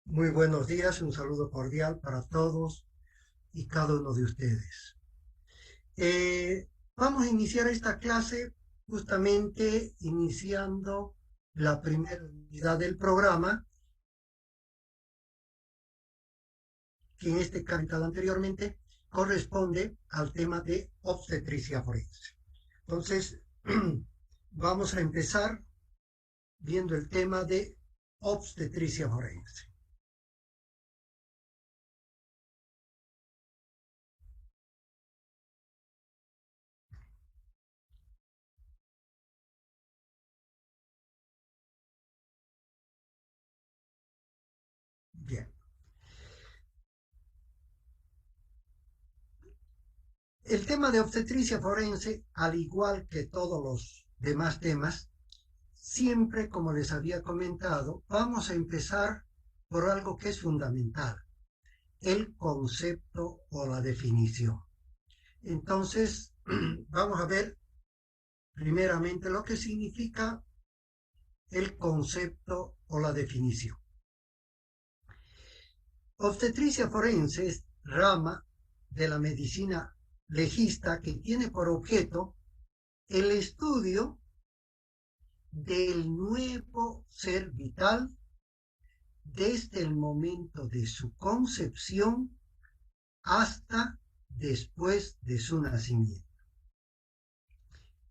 Muy buenos días, un saludo cordial para todos y cada uno de ustedes. Vamos a iniciar esta clase justamente iniciando la primera unidad del programa, que en este comentado anteriormente corresponde al tema de obstetricia forense. Entonces, vamos a empezar viendo el tema de obstetricia forense. Bien. El tema de obstetricia forense, al igual que todos los demás temas, siempre, como les había comentado, vamos a empezar por algo que es fundamental, el concepto o la definición. Entonces, vamos a ver primeramente lo que significa el concepto o la definición. Obstetricia forense es rama de la medicina legista que tiene por objeto el estudio del nuevo ser vital desde el momento de su concepción hasta después de su nacimiento.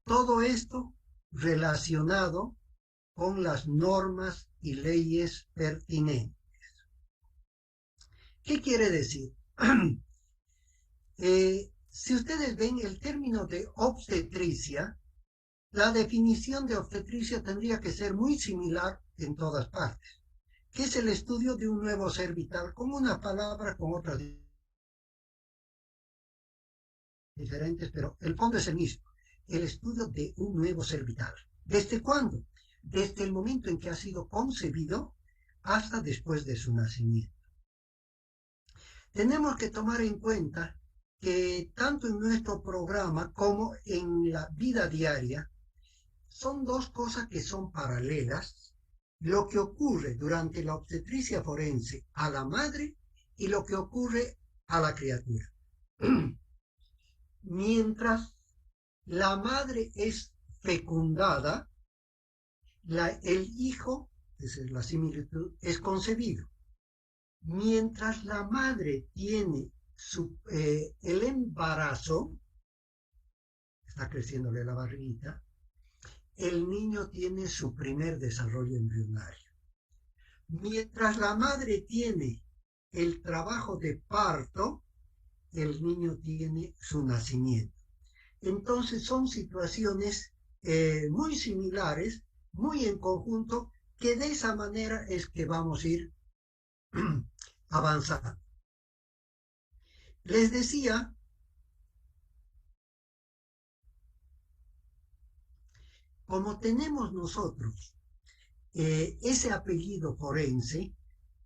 Todo esto relacionado con las normas y leyes pertinentes. ¿Qué quiere decir? Si ustedes ven el término de obstetricia, la definición de obstetricia tendría que ser muy similar en todas partes, que es el estudio de un nuevo ser vital, con una palabra con otras diferentes, pero el fondo es el mismo, el estudio de un nuevo ser vital. ¿Desde cuándo? Desde el momento en que ha sido concebido hasta después de su nacimiento. Tenemos que tomar en cuenta que tanto en nuestro programa como en la vida diaria son dos cosas que son paralelas: lo que ocurre durante la obstetricia forense a la madre y lo que ocurre a la criatura. Mientras la madre es fecundada, el hijo, esa es la similitud, es concebido. Mientras la madre tiene el embarazo, está creciéndole la barriguita, el niño tiene su primer desarrollo embrionario. Mientras la madre tiene el trabajo de parto, el niño tiene su nacimiento. Entonces son situaciones muy similares, muy en conjunto, que de esa manera es que vamos a ir avanzando. Les decía, como tenemos nosotros ese apellido forense,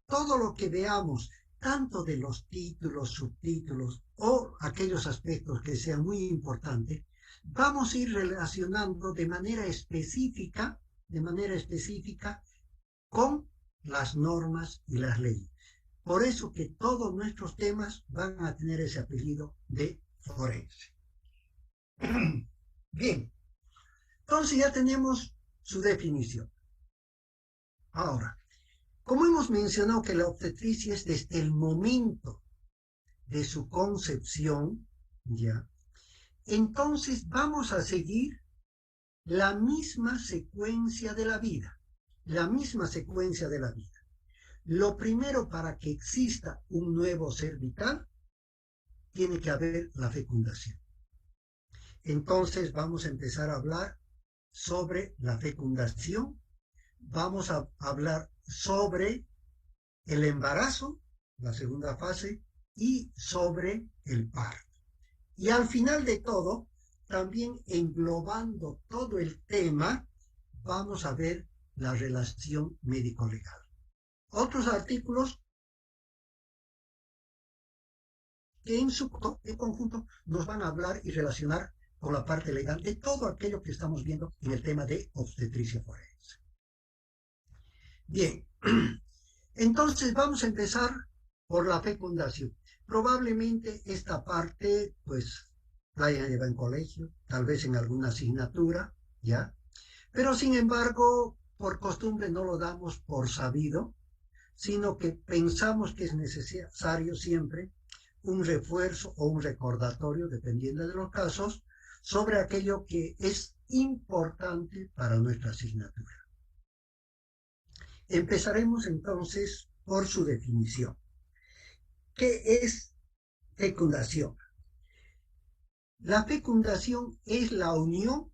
todo lo que veamos, tanto de los títulos, subtítulos o aquellos aspectos que sean muy importantes, vamos a ir relacionando de manera específica con las normas y las leyes. Por eso que todos nuestros temas van a tener ese apellido de forense. Bien, entonces ya tenemos su definición. Ahora, como hemos mencionado que la obstetricia es desde el momento de su concepción, ya, entonces vamos a seguir la misma secuencia de la vida, la misma secuencia de la vida. Lo primero, para que exista un nuevo ser vital, tiene que haber la fecundación. Entonces vamos a empezar a hablar sobre la fecundación, vamos a hablar sobre el embarazo, la segunda fase, y sobre el parto. Y al final de todo, también englobando todo el tema, vamos a ver la relación médico-legal. Otros artículos que en conjunto nos van a hablar y relacionar con la parte legal de todo aquello que estamos viendo en el tema de obstetricia forense. Bien, Entonces vamos a empezar por la fecundación. Probablemente esta parte, pues, la hayan llevado en colegio, tal vez en alguna asignatura, ¿ya? Pero sin embargo, por costumbre no lo damos por sabido, sino que pensamos que es necesario siempre un refuerzo o un recordatorio, dependiendo de los casos, sobre aquello que es importante para nuestra asignatura. Empezaremos entonces por su definición. ¿Qué es fecundación? La fecundación es la unión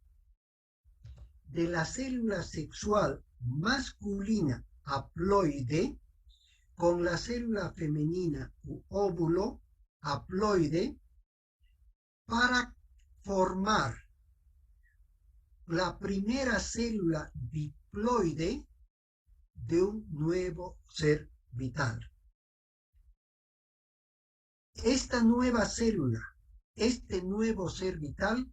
de la célula sexual masculina haploide con la célula femenina u óvulo haploide para formar la primera célula diploide de un nuevo ser vital. Esta nueva célula, este nuevo ser vital,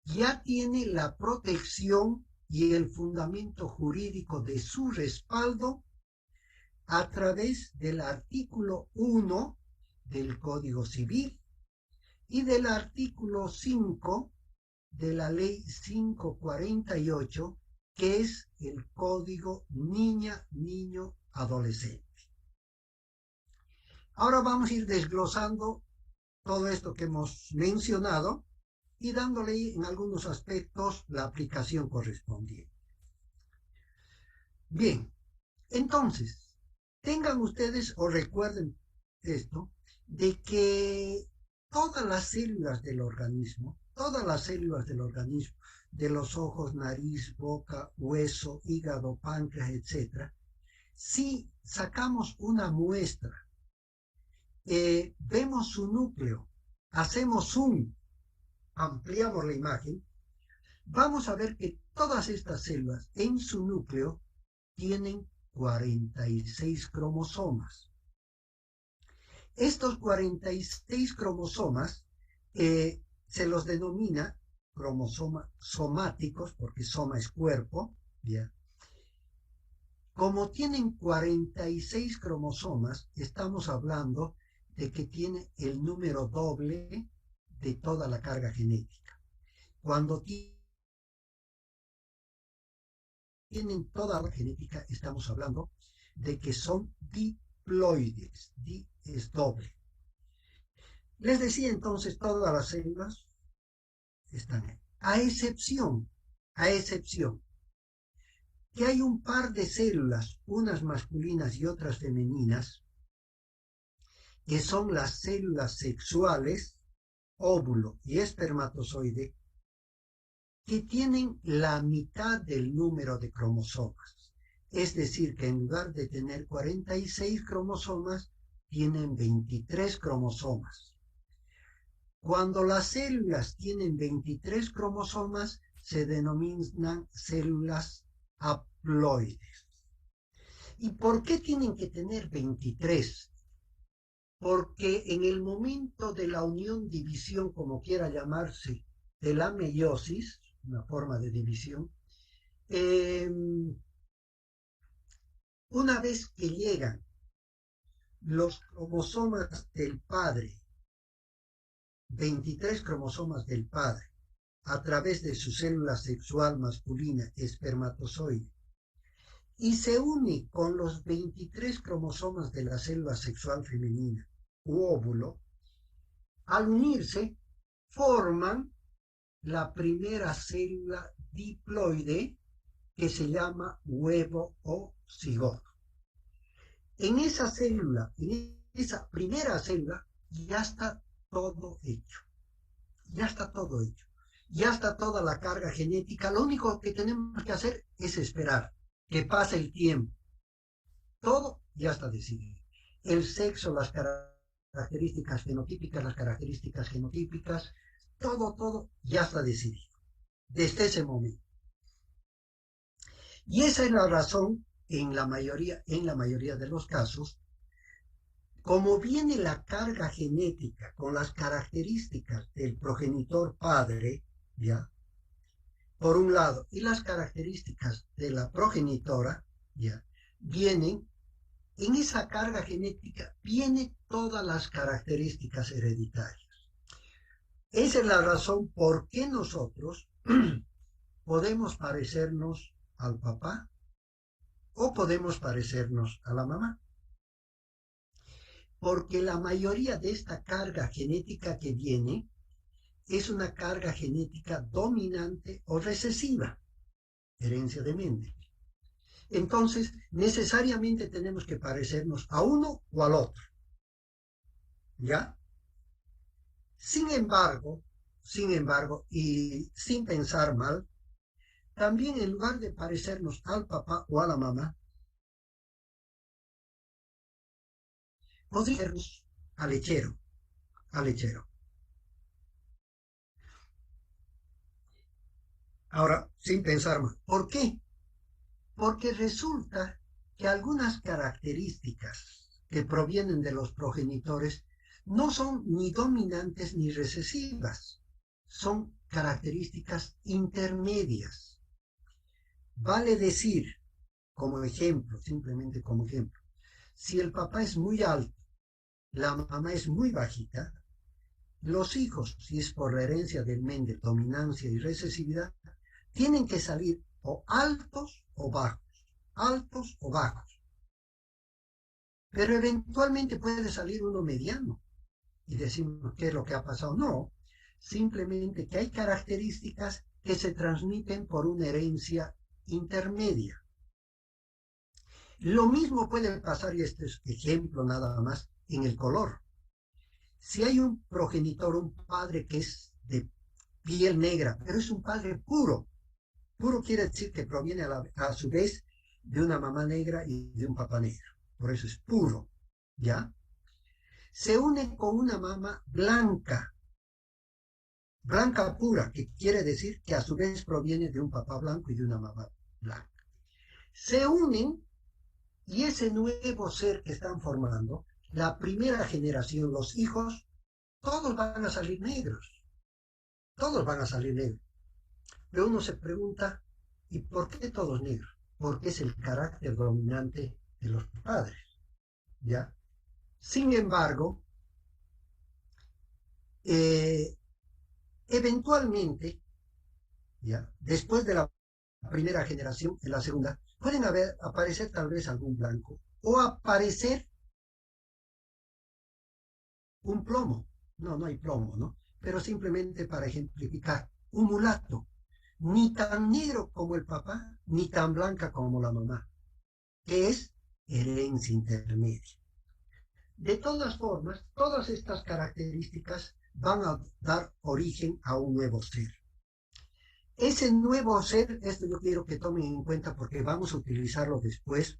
ya tiene la protección y el fundamento jurídico de su respaldo a través del artículo 1 del Código Civil y del artículo 5 de la Ley 548, que es el Código Niña, Niño, Adolescente. Ahora vamos a ir desglosando todo esto que hemos mencionado y dándole en algunos aspectos la aplicación correspondiente. Bien, entonces, tengan ustedes o recuerden esto, de que todas las células del organismo, de los ojos, nariz, boca, hueso, hígado, páncreas, etc., si sacamos una muestra, vemos su núcleo, hacemos zoom, ampliamos la imagen, vamos a ver que todas estas células en su núcleo tienen 46 cromosomas. Estos 46 cromosomas se los denomina cromosomas somáticos, porque soma es cuerpo, ¿ya? Como tienen 46 cromosomas, estamos hablando de que tiene el número doble de toda la carga genética. Cuando tienen toda la genética, estamos hablando de que son diploides, di es doble. Les decía entonces, todas las células están ahí, a excepción que hay un par de células, unas masculinas y otras femeninas, que son las células sexuales, óvulo y espermatozoide, que tienen la mitad del número de cromosomas. Es decir, que en lugar de tener 46 cromosomas, tienen 23 cromosomas. Cuando las células tienen 23 cromosomas, se denominan células haploides. ¿Y por qué tienen que tener 23? Porque en el momento de la unión, división, como quiera llamarse, de la meiosis, una forma de división, una vez que llegan los cromosomas del padre, 23 cromosomas del padre, a través de su célula sexual masculina, espermatozoide, y se une con los 23 cromosomas de la célula sexual femenina u óvulo, al unirse forman la primera célula diploide que se llama huevo o cigoto. En esa célula, en esa primera célula, ya está todo hecho. Ya está todo hecho. Ya está toda la carga genética. Lo único que tenemos que hacer es esperar que pase el tiempo. Todo ya está decidido. El sexo, las características fenotípicas, las características genotípicas, todo ya está decidido. Desde ese momento. Y esa es la razón, en la mayoría de los casos, como viene la carga genética con las características del progenitor padre, ¿ya? Por un lado, y las características de la progenitora, ¿ya? Vienen en esa carga genética vienen todas las características hereditarias. Esa es la razón por qué nosotros podemos parecernos al papá o podemos parecernos a la mamá. Porque la mayoría de esta carga genética que viene es una carga genética dominante o recesiva, herencia de Mendel. Entonces, necesariamente tenemos que parecernos a uno o al otro. ¿Ya? Sin embargo, y sin pensar mal, también en lugar de parecernos al papá o a la mamá, podríamos al lechero, al lechero. Ahora, sin pensar mal, ¿por qué? Porque resulta que algunas características que provienen de los progenitores no son ni dominantes ni recesivas, son características intermedias. Vale decir, como ejemplo, simplemente como ejemplo, si el papá es muy alto, la mamá es muy bajita, los hijos, si es por la herencia del Mendel, dominancia y recesividad, tienen que salir o altos o bajos, altos o bajos. Pero eventualmente puede salir uno mediano y decimos qué es lo que ha pasado. No, simplemente que hay características que se transmiten por una herencia intermedia. Lo mismo puede pasar, y este es ejemplo nada más, en el color. Si hay un progenitor, un padre que es de piel negra, pero es un padre puro, puro quiere decir que proviene a su vez de una mamá negra y de un papá negro, por eso es puro, ¿ya? Se une con una mamá blanca, blanca pura, que quiere decir que a su vez proviene de un papá blanco y de una mamá blanca. Se unen y ese nuevo ser que están formando, la primera generación, los hijos, todos van a salir negros, todos van a salir negros. Pero uno se pregunta, ¿y por qué todos negros? Porque es el carácter dominante de los padres, ¿ya? Sin embargo, eh, eventualmente, ¿ya? Después de la primera generación, en la segunda, pueden aparecer tal vez algún blanco o aparecer un plomo. No, no hay plomo, ¿no? Pero simplemente para ejemplificar, un mulato, ni tan negro como el papá, ni tan blanca como la mamá, que es herencia intermedia. De todas formas, todas estas características van a dar origen a un nuevo ser. Ese nuevo ser, esto yo quiero que tomen en cuenta porque vamos a utilizarlo después,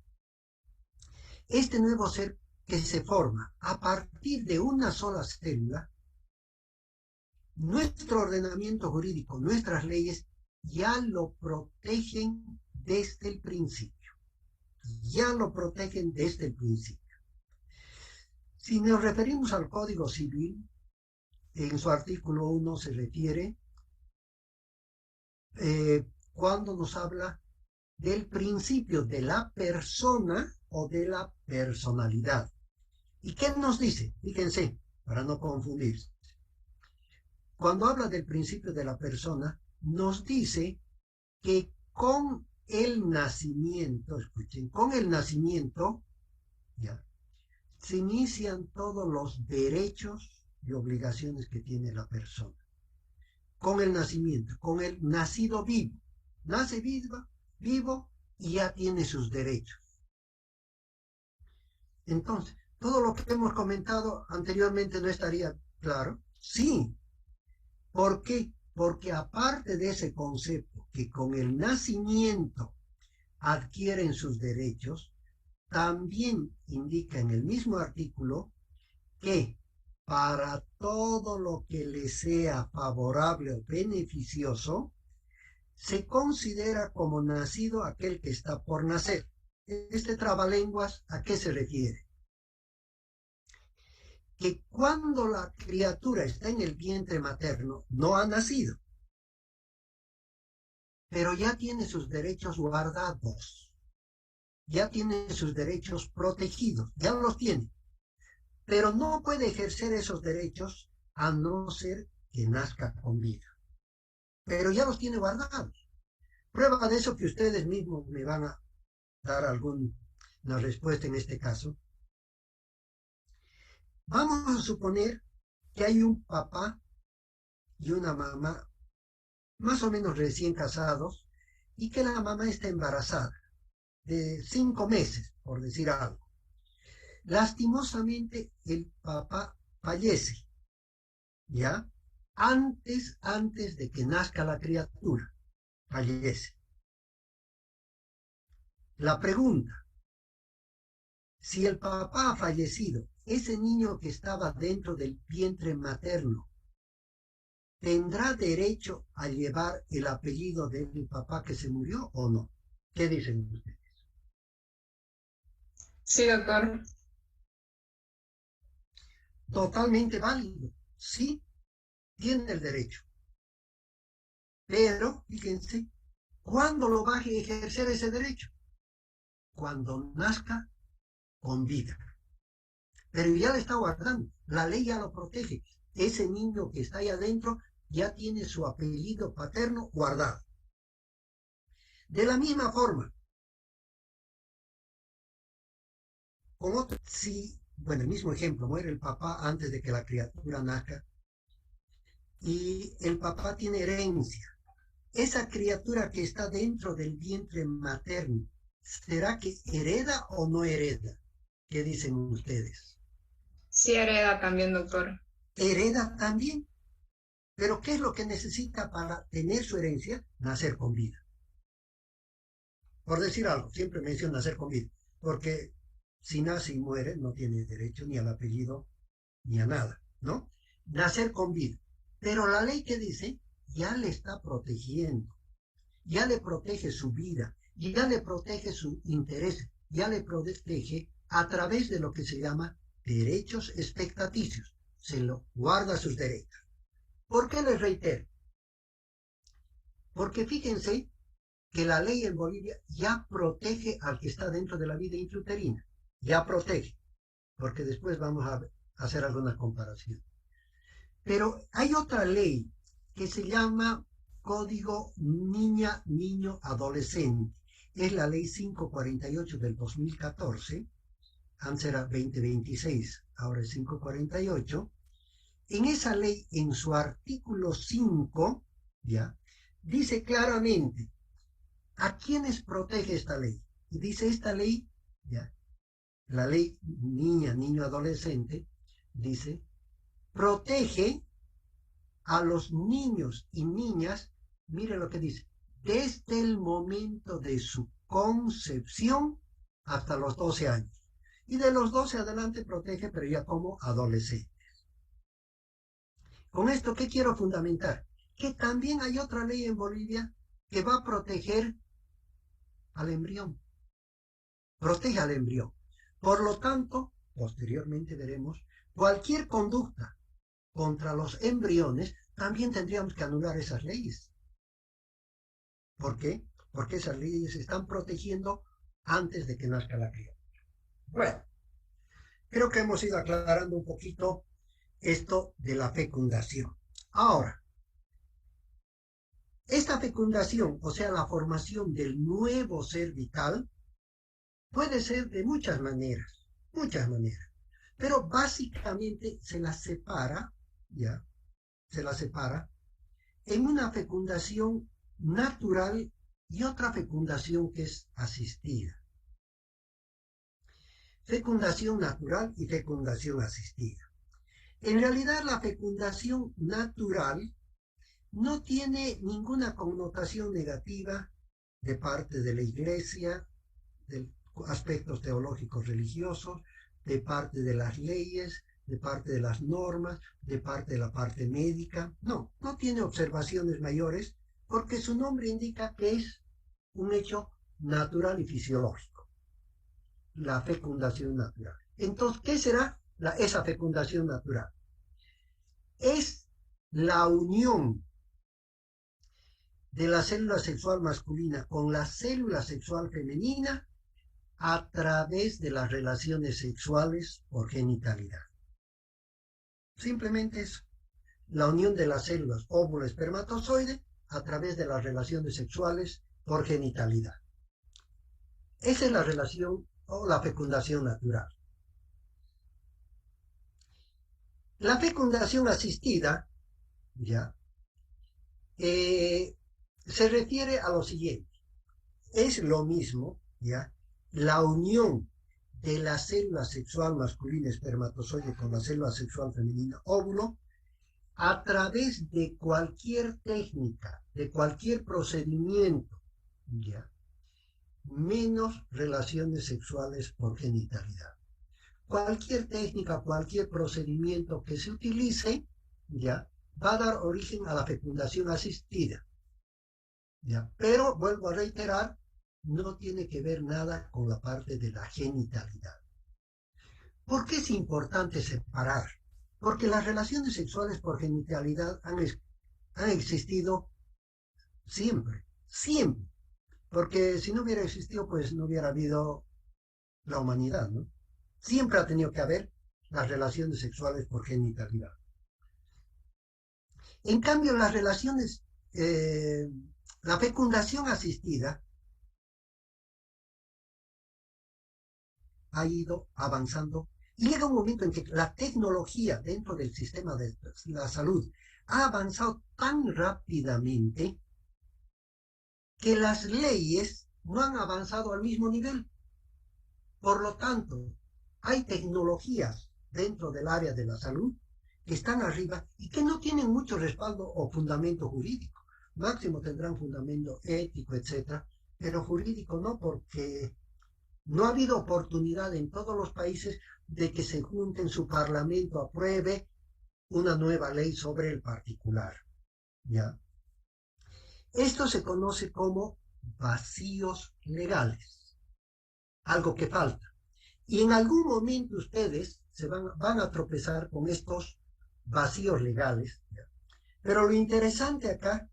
este nuevo ser que se forma a partir de una sola célula, nuestro ordenamiento jurídico, nuestras leyes ya lo protegen desde el principio. Ya lo protegen desde el principio. Si nos referimos al Código Civil, en su artículo 1 se refiere cuando nos habla del principio de la persona o de la personalidad. ¿Y qué nos dice? Fíjense, para no confundirse. Cuando habla del principio de la persona, nos dice que con el nacimiento, escuchen, con el nacimiento, ya, se inician todos los derechos y obligaciones que tiene la persona. Con el nacimiento, con el nacido vivo. Nace vivo y ya tiene sus derechos. Entonces, todo lo que hemos comentado anteriormente no estaría claro. Sí. ¿Por qué? Porque aparte de ese concepto que con el nacimiento adquieren sus derechos, también indica en el mismo artículo que para todo lo que le sea favorable o beneficioso, se considera como nacido aquel que está por nacer. Este trabalenguas, ¿a qué se refiere? Que cuando la criatura está en el vientre materno, no ha nacido, pero ya tiene sus derechos guardados. ya tiene sus derechos protegidos, ya los tiene, pero no puede ejercer esos derechos a no ser que nazca con vida, pero ya los tiene guardados. Prueba de eso que ustedes mismos me van a dar alguna respuesta en este caso. Vamos a suponer que hay un papá y una mamá más o menos recién casados y que la mamá está embarazada de 5 meses, por decir algo. Lastimosamente el papá fallece, ¿ya? Antes de que nazca la criatura, fallece. La pregunta, si el papá ha fallecido, ese niño que estaba dentro del vientre materno, ¿tendrá derecho a llevar el apellido del papá que se murió o no? ¿Qué dicen ustedes? Sí, doctor. Totalmente válido, sí, tiene el derecho. Pero, fíjense, ¿cuándo lo va a ejercer ese derecho? Cuando nazca con vida. Pero ya le está guardando, la ley ya lo protege. Ese niño que está ahí adentro ya tiene su apellido paterno guardado. De la misma forma, con otro, si, bueno, el mismo ejemplo, muere el papá antes de que la criatura nazca y el papá tiene herencia. Esa criatura que está dentro del vientre materno, ¿será que hereda o no hereda? ¿Qué dicen ustedes? Sí hereda también, doctor. Hereda también. Pero ¿qué es lo que necesita para tener su herencia? Nacer con vida. Por decir algo, siempre menciono nacer con vida, porque si nace y muere no tiene derecho ni al apellido ni a nada, ¿no? Nacer con vida. Pero la ley que dice ya le está protegiendo, ya le protege su vida, ya le protege su interés, ya le protege a través de lo que se llama derechos expectaticios. Se lo guarda sus derechos. ¿Por qué les reitero? Porque fíjense que la ley en Bolivia ya protege al que está dentro de la vida intrauterina. Ya protege, porque después vamos a hacer alguna comparación. Pero hay otra ley que se llama Código Niña-Niño Adolescente. Es la ley 548 del 2014. Antes era 2026, ahora es 548. En esa ley, en su artículo 5, ¿ya? Dice claramente a quiénes protege esta ley. Y dice esta ley, ¿ya? La ley niña, niño, adolescente, dice, protege a los niños y niñas, mire lo que dice, desde el momento de su concepción hasta los 12 años. Y de los 12 adelante protege, pero ya como adolescente. Con esto, ¿qué quiero fundamentar? Que también hay otra ley en Bolivia que va a proteger al embrión. Protege al embrión. Por lo tanto, posteriormente veremos, cualquier conducta contra los embriones, también tendríamos que anular esas leyes. ¿Por qué? Porque esas leyes están protegiendo antes de que nazca la criatura. Bueno, creo que hemos ido aclarando un poquito esto de la fecundación. Ahora, esta fecundación, o sea, la formación del nuevo ser vital, puede ser de muchas maneras, pero básicamente se las separa, ¿ya? Se las separa en una fecundación natural y otra fecundación que es asistida. Fecundación natural y fecundación asistida. En realidad la fecundación natural no tiene ninguna connotación negativa de parte de la Iglesia, de aspectos teológicos religiosos, de parte de las leyes, de parte de las normas, de parte de la parte médica. No, no tiene observaciones mayores porque su nombre indica que es un hecho natural y fisiológico, la fecundación natural. Entonces, ¿qué será esa fecundación natural? Es la unión de la célula sexual masculina con la célula sexual femenina a través de las relaciones sexuales por genitalidad. Simplemente eso, la unión de las células óvulo-espermatozoide a través de las relaciones sexuales por genitalidad. Esa es la relación o la fecundación natural. La fecundación asistida, ya, se refiere a lo siguiente. Es lo mismo, ya, la unión de la célula sexual masculina espermatozoide con la célula sexual femenina óvulo a través de cualquier técnica, de cualquier procedimiento, ya, menos relaciones sexuales por genitalidad. Cualquier técnica, cualquier procedimiento que se utilice, ya, va a dar origen a la fecundación asistida. ¿Ya? Pero, vuelvo a reiterar, no tiene que ver nada con la parte de la genitalidad. ¿Por qué es importante separar? Porque las relaciones sexuales por genitalidad han existido siempre, siempre. Porque si no hubiera existido, pues no hubiera habido la humanidad, ¿no? Siempre ha tenido que haber las relaciones sexuales por genitalidad. En cambio, las relaciones, la fecundación asistida ha ido avanzando y llega un momento en que la tecnología dentro del sistema de la salud ha avanzado tan rápidamente que las leyes no han avanzado al mismo nivel. Por lo tanto, hay tecnologías dentro del área de la salud que están arriba y que no tienen mucho respaldo o fundamento jurídico. Máximo tendrán fundamento ético, etcétera, pero jurídico no, porque no ha habido oportunidad en todos los países de que se junten, su parlamento apruebe una nueva ley sobre el particular. ¿Ya? Esto se conoce como vacíos legales, algo que falta. Y en algún momento ustedes van a tropezar con estos vacíos legales. ¿Ya? Pero lo interesante acá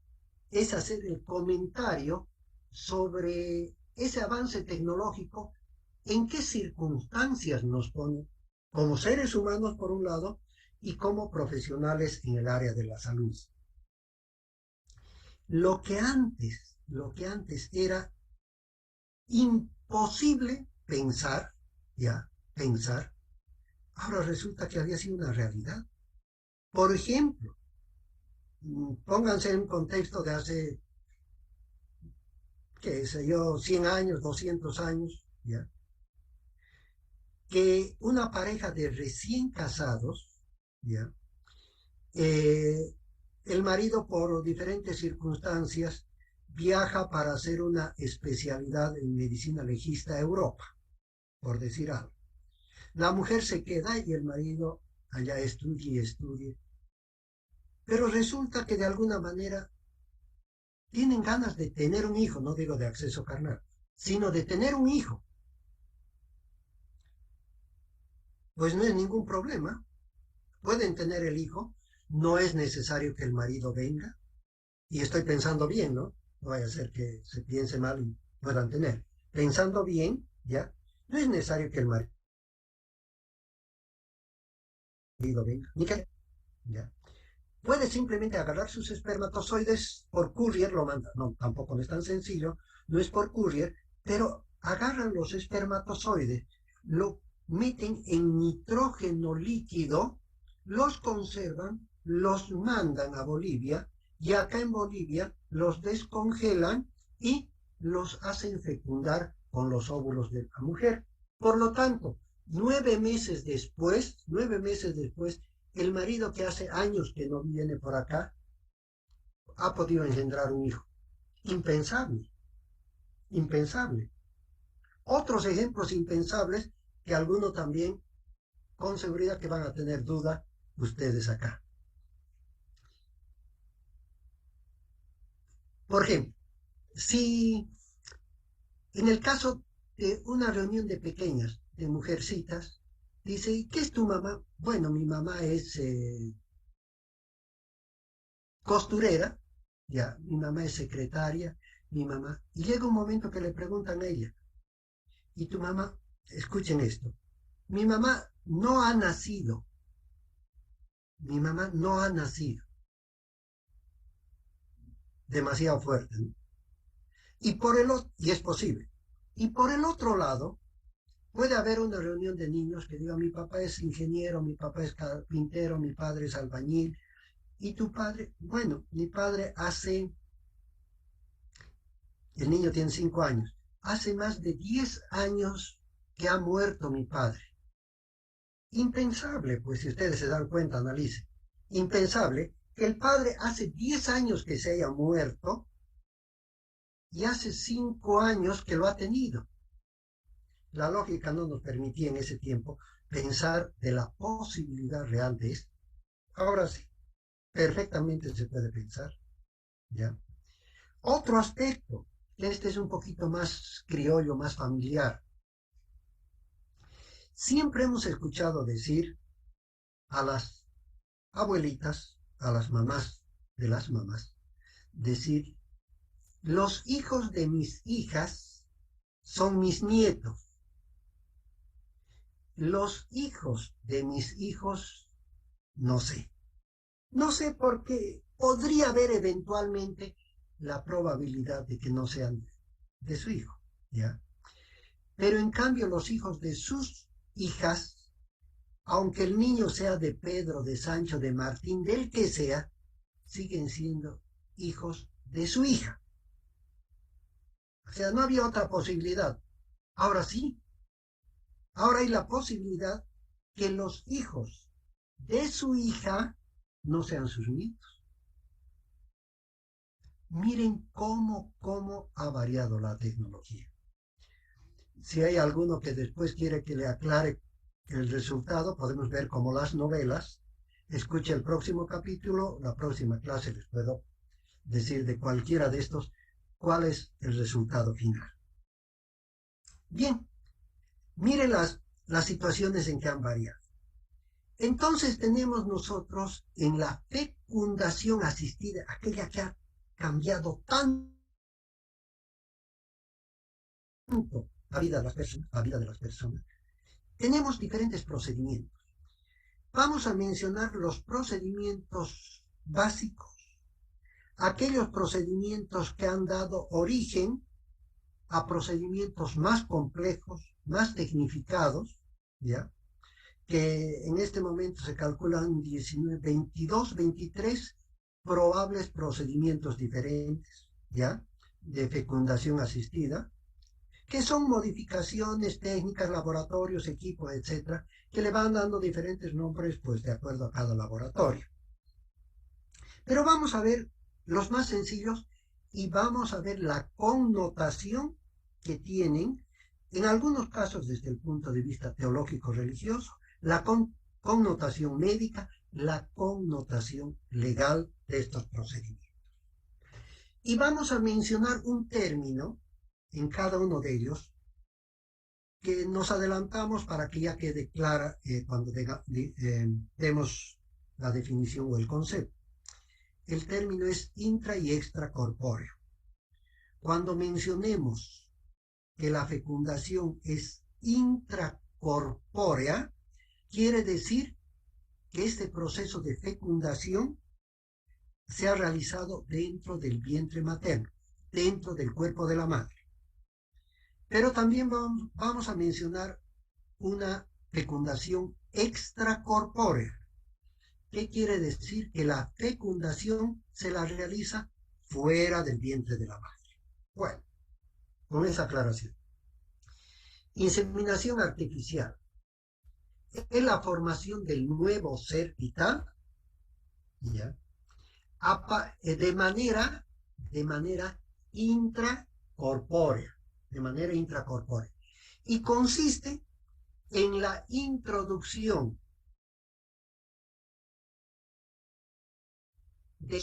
es hacer el comentario sobre ese avance tecnológico, en qué circunstancias nos pone como seres humanos por un lado y como profesionales en el área de la salud. Lo que antes era imposible pensar, pensar, ahora resulta que había sido una realidad. Por ejemplo, pónganse en un contexto de hace, qué sé yo, 100 años, 200 años, ¿ya? Que una pareja de recién casados, ¿ya? El marido por diferentes circunstancias viaja para hacer una especialidad en medicina legista a Europa, por decir algo. La mujer se queda y el marido allá estudie y estudie. Pero resulta que de alguna manera tienen ganas de tener un hijo, no digo de acceso carnal, sino de tener un hijo. Pues no es ningún problema. Pueden tener el hijo, no es necesario que el marido venga. Y estoy pensando bien, ¿no? No vaya a ser que se piense mal y puedan tener. Pensando bien, ¿ya? No es necesario que el marido venga, ni que, ¿ya? Puede simplemente agarrar sus espermatozoides por courier, lo manda. No, tampoco no es tan sencillo, no es por courier, pero agarran los espermatozoides, lo meten en nitrógeno líquido, los conservan, los mandan a Bolivia y acá en Bolivia los descongelan y los hacen fecundar con los óvulos de la mujer. Por lo tanto, 9 meses después, el marido que hace años que no viene por acá ha podido engendrar un hijo. Impensable, impensable. Otros ejemplos impensables que algunos también con seguridad que van a tener duda ustedes acá. Por ejemplo, si en el caso de una reunión de pequeñas, de mujercitas, dice, ¿qué es tu mamá? Bueno, mi mamá es costurera, ya, mi mamá es secretaria, mi mamá. Y llega un momento que le preguntan a ella, y tu mamá, escuchen esto, mi mamá no ha nacido, mi mamá no ha nacido, demasiado fuerte, ¿no? Y es posible. Y por el otro lado, puede haber una reunión de niños que digan, mi papá es ingeniero, mi papá es carpintero, mi padre es albañil, y tu padre, bueno, mi padre el niño tiene 5 años, hace más de 10 años que ha muerto mi padre. Impensable, pues si ustedes se dan cuenta, analicen. Impensable que el padre hace 10 años que se haya muerto y hace 5 años que lo ha tenido. La lógica no nos permitía en ese tiempo pensar de la posibilidad real de esto. Ahora sí, perfectamente se puede pensar, ¿ya? Otro aspecto, este es un poquito más criollo, más familiar. Siempre hemos escuchado decir a las abuelitas, a las mamás de las mamás, decir, los hijos de mis hijas son mis nietos. Los hijos de mis hijos, no sé. No sé por qué podría haber eventualmente la probabilidad de que no sean de su hijo, ¿ya? Pero en cambio los hijos de sus hijas, aunque el niño sea de Pedro, de Sancho, de Martín, del que sea, siguen siendo hijos de su hija. O sea, no había otra posibilidad. Ahora sí, ahora hay la posibilidad que los hijos de su hija no sean sus nietos. Miren cómo ha variado la tecnología. Si hay alguno que después quiere que le aclare el resultado, podemos ver como las novelas. Escuche el próximo capítulo, la próxima clase les puedo decir de cualquiera de estos cuál es el resultado final. Bien, miren las situaciones en que han variado. Entonces tenemos nosotros en la fecundación asistida, aquella que ha cambiado tanto la vida de las personas, tenemos diferentes procedimientos. Vamos a mencionar los procedimientos básicos, aquellos procedimientos que han dado origen a procedimientos más complejos, más tecnificados, ¿ya? Que en este momento se calculan 19, 22, 23 probables procedimientos diferentes, ¿ya? De fecundación asistida, que son modificaciones técnicas, laboratorios, equipos, etcétera, que le van dando diferentes nombres, pues de acuerdo a cada laboratorio. Pero vamos a ver los más sencillos y vamos a ver la connotación que tienen, en algunos casos desde el punto de vista teológico-religioso, la connotación médica, la connotación legal de estos procedimientos. Y vamos a mencionar un término en cada uno de ellos que nos adelantamos para que ya quede clara cuando demos la definición o el concepto. El término es intra y extracorpóreo. Cuando mencionemos que la fecundación es intracorpórea, quiere decir que este proceso de fecundación se ha realizado dentro del vientre materno, dentro del cuerpo de la madre. Pero también vamos a mencionar una fecundación extracorpórea. ¿Qué quiere decir? Que la fecundación se la realiza fuera del vientre de la madre. Bueno, con esa aclaración. Inseminación artificial es la formación del nuevo ser vital, ¿ya? De manera intracorpórea, y consiste en la introducción de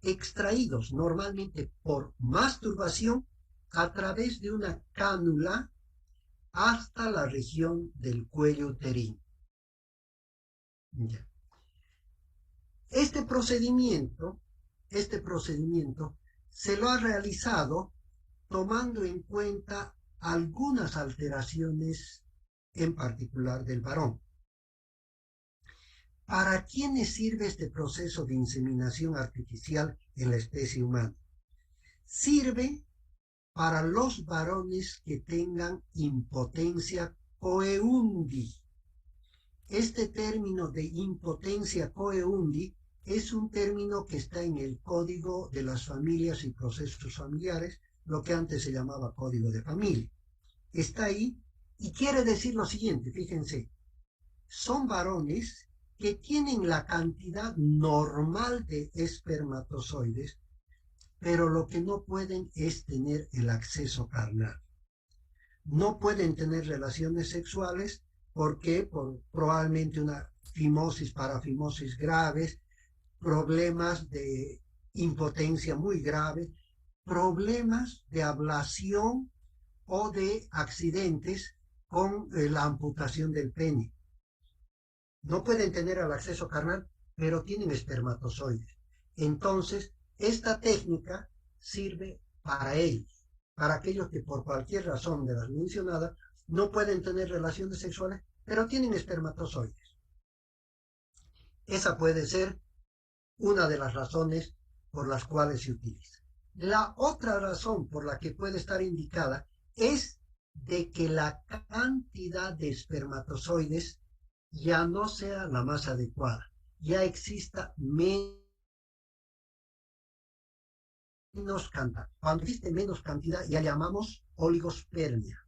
extraídos normalmente por masturbación a través de una cánula hasta la región del cuello uterino. Ya. Este procedimiento se lo ha realizado tomando en cuenta algunas alteraciones en particular del varón. ¿Para quiénes sirve este proceso de inseminación artificial en la especie humana? Sirve para los varones que tengan impotencia coeundi. Este término de impotencia coeundi es un término que está en el Código de las Familias y Procesos Familiares, lo que antes se llamaba Código de Familia. Está ahí y quiere decir lo siguiente, fíjense, son varones que tienen la cantidad normal de espermatozoides, pero lo que no pueden es tener el acceso carnal. No pueden tener relaciones sexuales porque por probablemente una fimosis, parafimosis graves, problemas de impotencia muy graves, problemas de ablación o de accidentes con la amputación del pene. No pueden tener el acceso carnal, pero tienen espermatozoides. Entonces, esta técnica sirve para ellos, para aquellos que por cualquier razón de las mencionadas no pueden tener relaciones sexuales, pero tienen espermatozoides. Esa puede ser una de las razones por las cuales se utiliza. La otra razón por la que puede estar indicada es de que la cantidad de espermatozoides ya no sea la más adecuada, ya exista menos cantidad. Cuando existe menos cantidad ya llamamos oligospermia.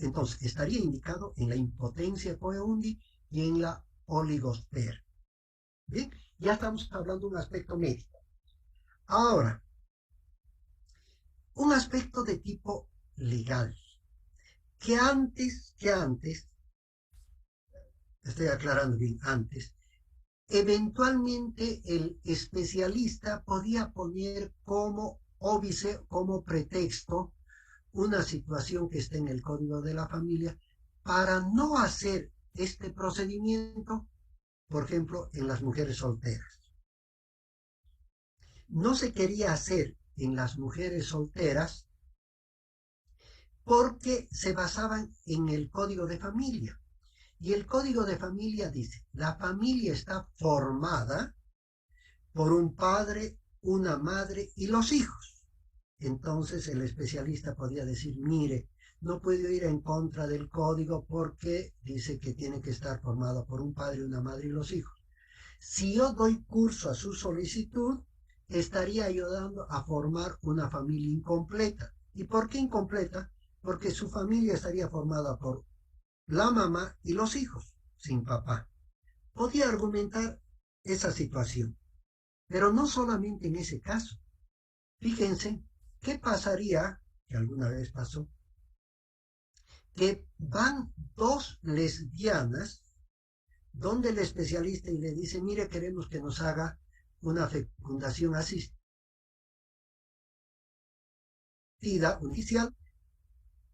Entonces estaría indicado en la impotencia coeundi y en la oligospermia. Bien, ya estamos hablando de un aspecto médico. Ahora, un aspecto de tipo legal, que antes, estoy aclarando bien, antes, eventualmente el especialista podía poner como óbice, como pretexto, una situación que está en el Código de la Familia para no hacer este procedimiento, por ejemplo, en las mujeres solteras. No se quería hacer en las mujeres solteras porque se basaban en el Código de Familia. Y el Código de Familia dice, la familia está formada por un padre, una madre y los hijos. Entonces el especialista podía decir, mire, no puedo ir en contra del código porque dice que tiene que estar formado por un padre, una madre y los hijos. Si yo doy curso a su solicitud, estaría ayudando a formar una familia incompleta. ¿Y por qué incompleta? Porque su familia estaría formada por la mamá y los hijos, sin papá. Podía argumentar esa situación, pero no solamente en ese caso. Fíjense, ¿qué pasaría, que alguna vez pasó, que van dos lesbianas donde el especialista y le dice, mire, queremos que nos haga una fecundación asistida inicial,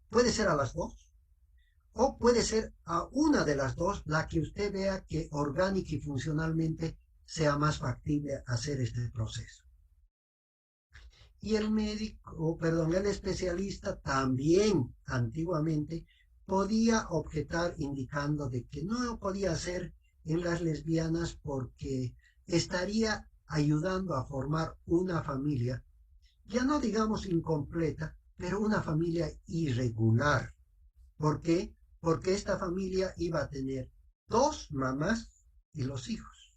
puede ser a las dos, o puede ser a una de las dos, la que usted vea que orgánica y funcionalmente sea más factible hacer este proceso. Y el médico, perdón, el especialista también antiguamente podía objetar indicando de que no podía hacer en las lesbianas porque estaría ayudando a formar una familia, ya no digamos incompleta, pero una familia irregular. ¿Por qué? Porque esta familia iba a tener dos mamás y los hijos.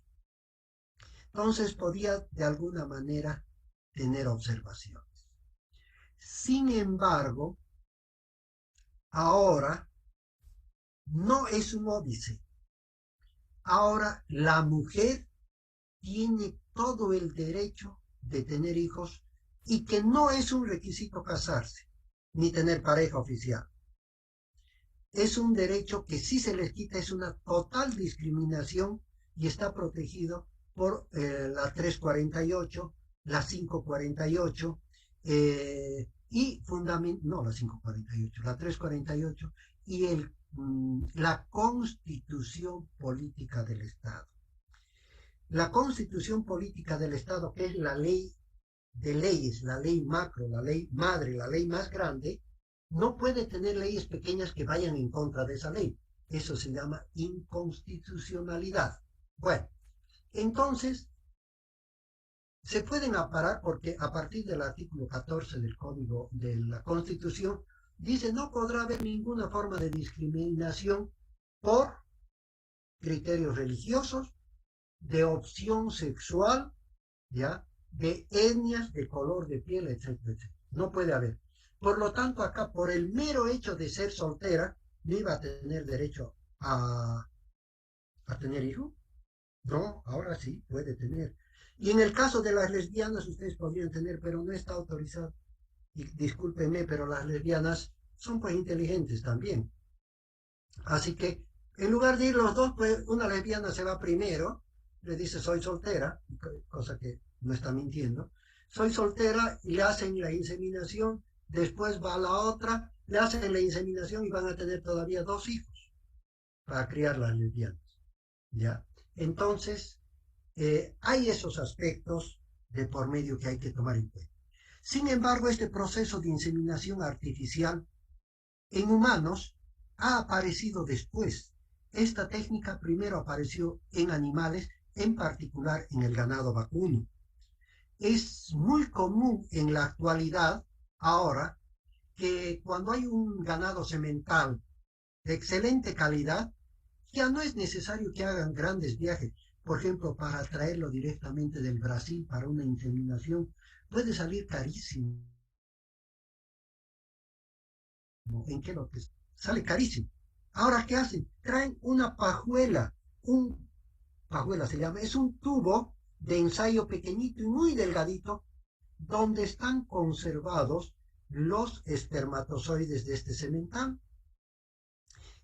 Entonces podía de alguna manera tener observaciones. Sin embargo, ahora no es un óbice. Ahora la mujer tiene todo el derecho de tener hijos y que no es un requisito casarse ni tener pareja oficial. Es un derecho que si se les quita es una total discriminación y está protegido por la 348, la 548 y no la 548, la 348 y la Constitución Política del Estado. La Constitución Política del Estado, que es la ley de leyes, la ley macro, la ley madre, la ley más grande, no puede tener leyes pequeñas que vayan en contra de esa ley. Eso se llama inconstitucionalidad. Bueno, entonces se pueden amparar porque a partir del artículo 14 del Código de la Constitución dice no podrá haber ninguna forma de discriminación por criterios religiosos, de opción sexual, ¿ya? De etnias, de color de piel, etcétera, etcétera. No puede haber. Por lo tanto, acá, por el mero hecho de ser soltera, no iba a tener derecho a tener hijos. No, ahora sí puede tener. Y en el caso de las lesbianas, ustedes podrían tener, pero no está autorizado. Y discúlpenme, pero las lesbianas son pues inteligentes también. Así que, en lugar de ir los dos, pues una lesbiana se va primero, le dice soy soltera, cosa que no está mintiendo. Soy soltera y le hacen la inseminación, después va la otra, le hacen la inseminación y van a tener todavía 2 hijos para criar las lesbianas. ¿Ya? Entonces, hay esos aspectos de por medio que hay que tomar en cuenta. Sin embargo, este proceso de inseminación artificial en humanos ha aparecido después. Esta técnica primero apareció en animales, en particular en el ganado vacuno. Es muy común en la actualidad, ahora, que cuando hay un ganado semental de excelente calidad, ya no es necesario que hagan grandes viajes. Por ejemplo, para traerlo directamente del Brasil para una inseminación, puede salir carísimo. ¿En qué lo que sale carísimo? Ahora, ¿qué hacen? Traen una pajuela, pajuela se llama, es un tubo de ensayo pequeñito y muy delgadito, donde están conservados los espermatozoides de este semental,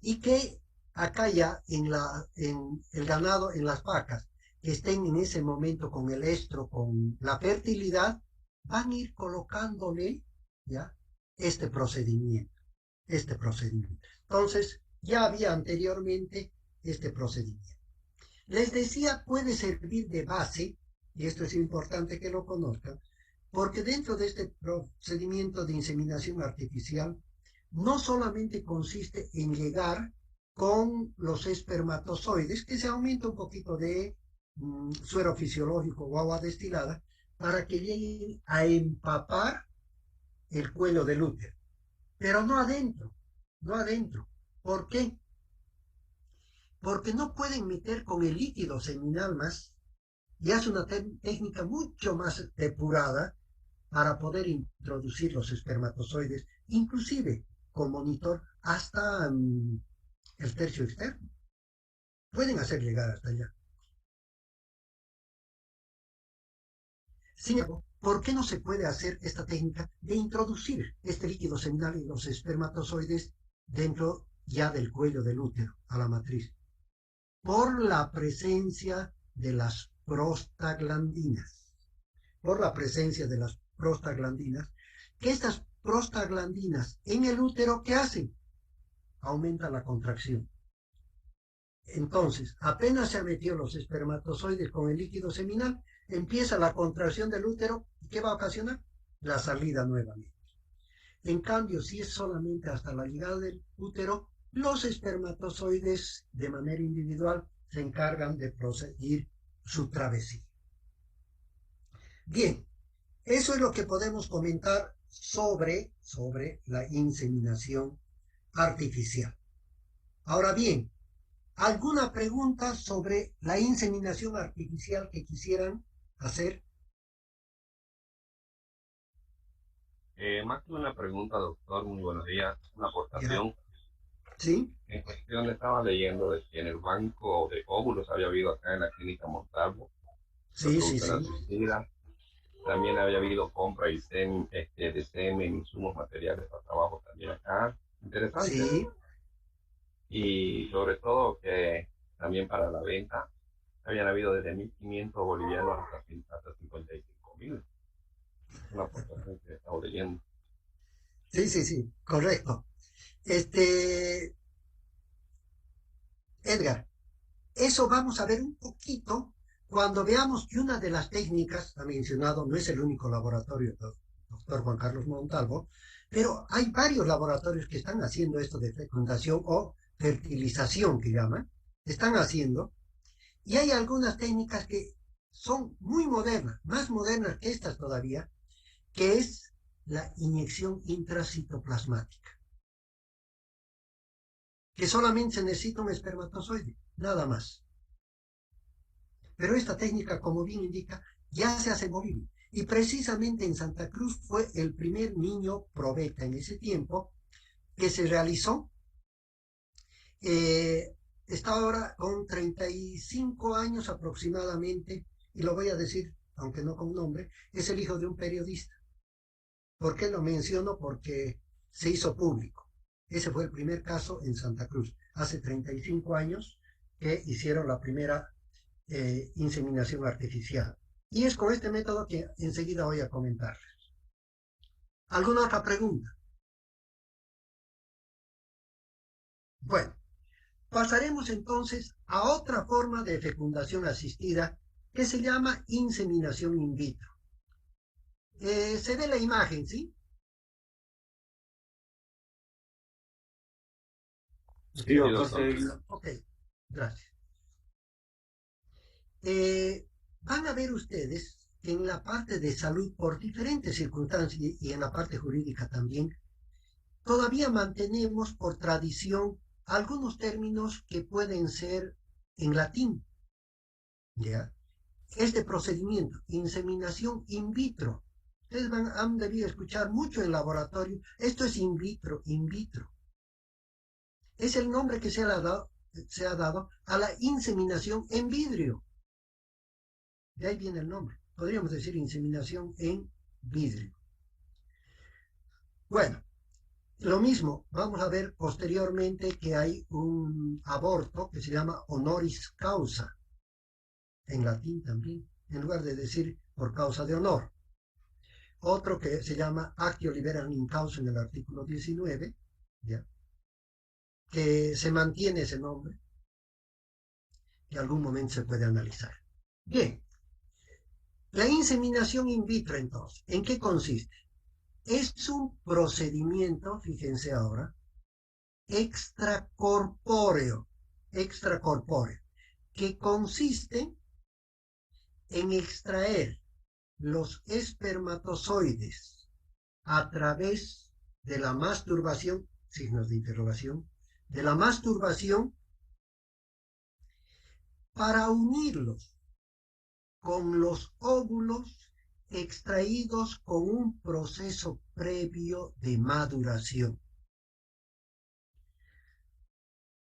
y que acá ya en el ganado, en las vacas, que estén en ese momento con el estro, con la fertilidad, van a ir colocándole ya este procedimiento. Entonces, ya había anteriormente este procedimiento. Les decía, puede servir de base, y esto es importante que lo conozcan, porque dentro de este procedimiento de inseminación artificial, no solamente consiste en llegar con los espermatozoides, que se aumenta un poquito de suero fisiológico o agua destilada, para que lleguen a empapar el cuello del útero, pero no adentro, no adentro. ¿Por qué? Porque no pueden meter con el líquido seminal más, y es una técnica mucho más depurada para poder introducir los espermatozoides, inclusive con monitor hasta el tercio externo. Pueden hacer llegar hasta allá. Sin embargo, ¿por qué no se puede hacer esta técnica de introducir este líquido seminal y los espermatozoides dentro ya del cuello del útero, a la matriz? Por la presencia de las prostaglandinas. Por la presencia de las prostaglandinas, que estas prostaglandinas en el útero, ¿qué hacen? Aumenta la contracción. Entonces, apenas se han metido los espermatozoides con el líquido seminal, empieza la contracción del útero, ¿y qué va a ocasionar? La salida nuevamente. En cambio, si es solamente hasta la llegada del útero, los espermatozoides de manera individual se encargan de proseguir su travesía. Bien, eso es lo que podemos comentar sobre la inseminación artificial. Ahora bien, ¿alguna pregunta sobre la inseminación artificial que quisieran hacer? Más que una pregunta, doctor, muy buenos días, una ¿Ya? aportación. ¿Sí? En cuestión, estaba leyendo de que en el banco de óvulos había habido acá en la clínica Montalvo, Sí, sí, producción sí. asistida. También había habido compra y de semen, insumos materiales para trabajo también acá. Interesante. Sí, Y sobre todo que también para la venta habían habido desde 1.500 bolivianos hasta 55.000. Una aportación que estaba leyendo. sí, sí, sí, correcto. Edgar, eso vamos a ver un poquito cuando veamos que una de las técnicas, ha mencionado, no es el único laboratorio, doctor Juan Carlos Montalvo, Pero hay varios laboratorios que están haciendo esto de fecundación o fertilización, que llaman. Están haciendo. Y hay algunas técnicas que son muy modernas, más modernas que estas todavía, que es la inyección intracitoplasmática, que solamente se necesita un espermatozoide, nada más. Pero esta técnica, como bien indica, ya se hace en Bolivia. Y precisamente en Santa Cruz fue el primer niño probeta en ese tiempo que se realizó. Está ahora con 35 años aproximadamente, y lo voy a decir, aunque no con nombre, es el hijo de un periodista. ¿Por qué lo menciono? Porque se hizo público. Ese fue el primer caso en Santa Cruz, hace 35 años que hicieron la primera inseminación artificial. Y es con este método que enseguida voy a comentarles. ¿Alguna otra pregunta? Bueno, pasaremos entonces a otra forma de fecundación asistida que se llama inseminación in vitro. Se ve la imagen, ¿sí? Sí, doctor, Ok, gracias. Van a ver ustedes que en la parte de salud, por diferentes circunstancias y en la parte jurídica también, todavía mantenemos por tradición algunos términos que pueden ser en latín. ¿Ya? Este procedimiento, inseminación in vitro, ustedes han debido escuchar mucho en laboratorio, esto es in vitro, in vitro. Es el nombre que se ha dado a la inseminación en vidrio. De ahí viene el nombre. Podríamos decir inseminación en vidrio. Bueno, lo mismo, vamos a ver posteriormente que hay un aborto que se llama honoris causa, en latín también, en lugar de decir por causa de honor. Otro que se llama actio liberam in causa en el artículo 19, ¿ya? Que se mantiene ese nombre, que en algún momento se puede analizar. Bien, la inseminación in vitro entonces, ¿en qué consiste? Es un procedimiento, fíjense ahora, extracorpóreo, que consiste en extraer los espermatozoides a través de la masturbación, signos de interrogación, de la masturbación para unirlos con los óvulos extraídos con un proceso previo de maduración.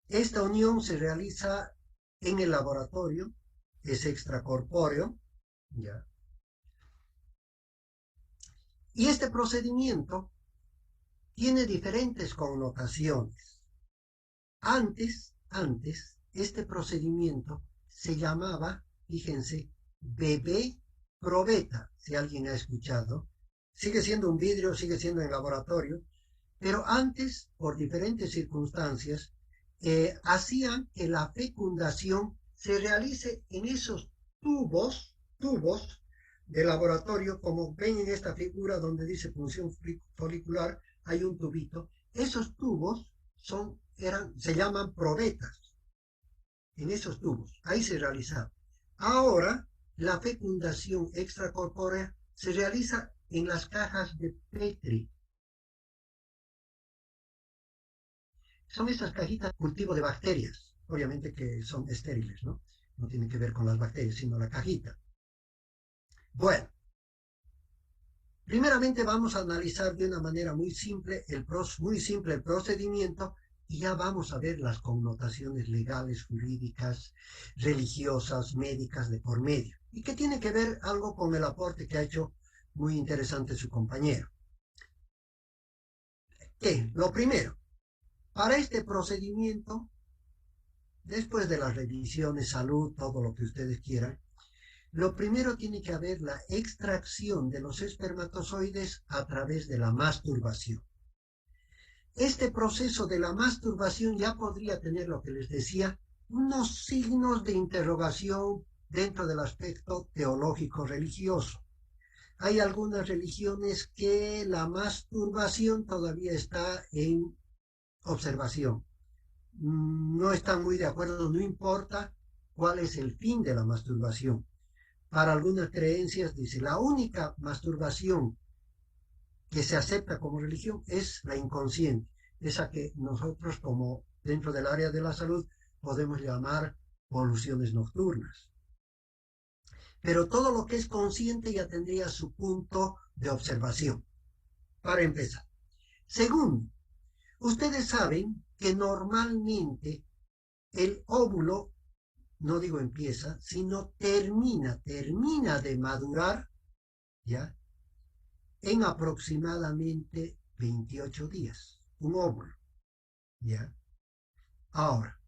Esta unión se realiza en el laboratorio, es extracorpóreo, ¿ya? Y este procedimiento tiene diferentes connotaciones. Antes, este procedimiento se llamaba, fíjense, bebé probeta, si alguien ha escuchado. Sigue siendo un vidrio, sigue siendo en laboratorio, pero antes, por diferentes circunstancias, hacían que la fecundación se realice en esos tubos de laboratorio, como ven en esta figura donde dice función folicular, hay un tubito. Esos tubos se llaman probetas. En esos tubos, ahí se realizaba. Ahora, la fecundación extracorpórea se realiza en las cajas de Petri. Son estas cajitas de cultivo de bacterias, obviamente que son estériles, ¿no? No tienen que ver con las bacterias, sino la cajita. Bueno, primeramente vamos a analizar de una manera muy simple el procedimiento y ya vamos a ver las connotaciones legales, jurídicas, religiosas, médicas de por medio. Y que tiene que ver algo con el aporte que ha hecho muy interesante su compañero. ¿Qué? Lo primero, para este procedimiento, después de las revisiones, salud, todo lo que ustedes quieran, lo primero tiene que haber la extracción de los espermatozoides a través de la masturbación. Este proceso de la masturbación ya podría tener, lo que les decía, unos signos de interrogación dentro del aspecto teológico religioso. Hay algunas religiones que la masturbación todavía está en observación. No están muy de acuerdo, no importa cuál es el fin de la masturbación. Para algunas creencias dice, la única masturbación que se acepta como religión es la inconsciente, esa que nosotros como dentro del área de la salud podemos llamar poluciones nocturnas. Pero todo lo que es consciente ya tendría su punto de observación, para empezar. Segundo, ustedes saben que normalmente el óvulo, no digo empieza, sino termina de madurar, ¿ya? En aproximadamente 28 días, un óvulo, ¿ya? Ahora,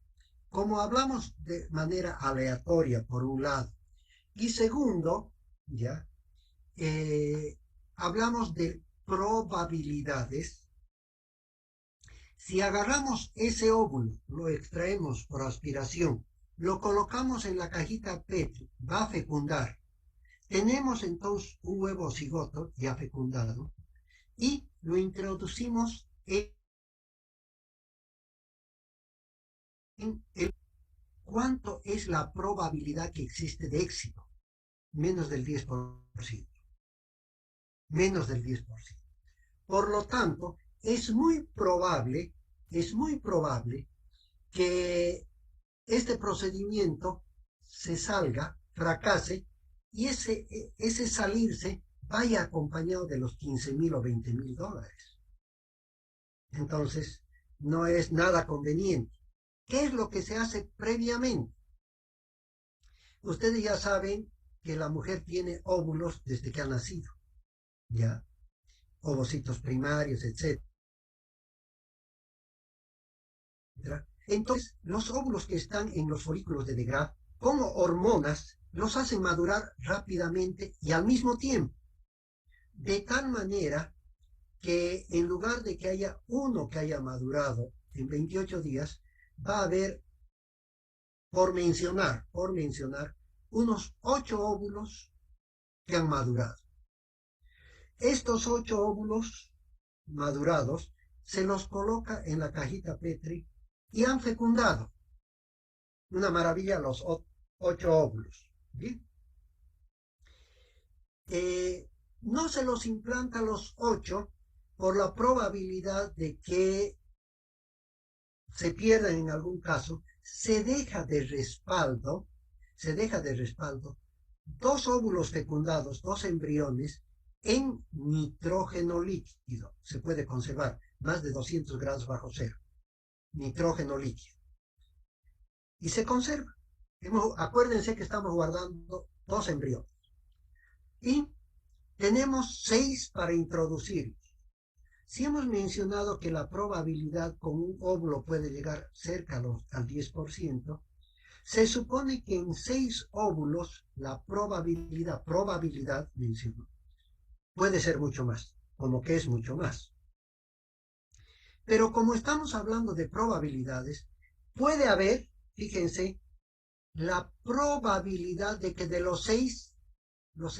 como hablamos de manera aleatoria, por un lado, y segundo, ¿ya? Hablamos de probabilidades. Si agarramos ese óvulo, lo extraemos por aspiración, lo colocamos en la cajita Petri, va a fecundar. Tenemos entonces un huevo cigoto ya fecundado y lo introducimos en el... ¿Cuánto es la probabilidad que existe de éxito? Menos del 10%. Menos del 10%. Por lo tanto, es muy probable que este procedimiento se salga, fracase, y ese salirse vaya acompañado de los 15,000 o 20,000 dólares. Entonces, no es nada conveniente. ¿Qué es lo que se hace previamente? Ustedes ya saben que la mujer tiene óvulos desde que ha nacido, ¿ya? Ovocitos primarios, etc. Entonces, los óvulos que están en los folículos de Degrad, como hormonas, los hacen madurar rápidamente y al mismo tiempo. De tal manera que en lugar de que haya uno que haya madurado en 28 días, va a haber, por mencionar, unos 8 óvulos que han madurado. Estos 8 óvulos madurados se los coloca en la cajita Petri y han fecundado. Una maravilla los 8 óvulos. ¿Bien? No se los implanta los 8 por la probabilidad de que se pierdan en algún caso. Se deja de respaldo 2 óvulos fecundados, 2 embriones en nitrógeno líquido. Se puede conservar más de 200 grados bajo cero. Nitrógeno líquido. Y se conserva. Acuérdense que estamos guardando 2 embriones. Y tenemos 6 para introducir. Si hemos mencionado que la probabilidad con un óvulo puede llegar cerca al 10%, se supone que en 6 óvulos la probabilidad mencionó, puede ser mucho más, como que es mucho más. Pero como estamos hablando de probabilidades, puede haber, fíjense, la probabilidad de que de los 6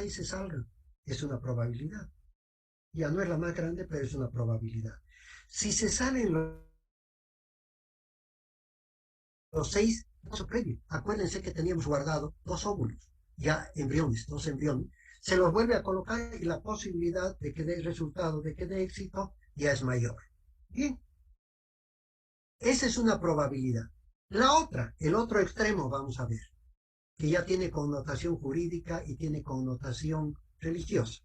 se salgan. Es una probabilidad. Ya no es la más grande, pero es una probabilidad. Si se salen los 6, paso previo. Acuérdense que teníamos guardado 2 óvulos, ya embriones, 2 embriones. Se los vuelve a colocar y la posibilidad de que dé resultado, de que dé éxito, ya es mayor. Bien. Esa es una probabilidad. La otra, el otro extremo, vamos a ver, que ya tiene connotación jurídica y tiene connotación religiosa.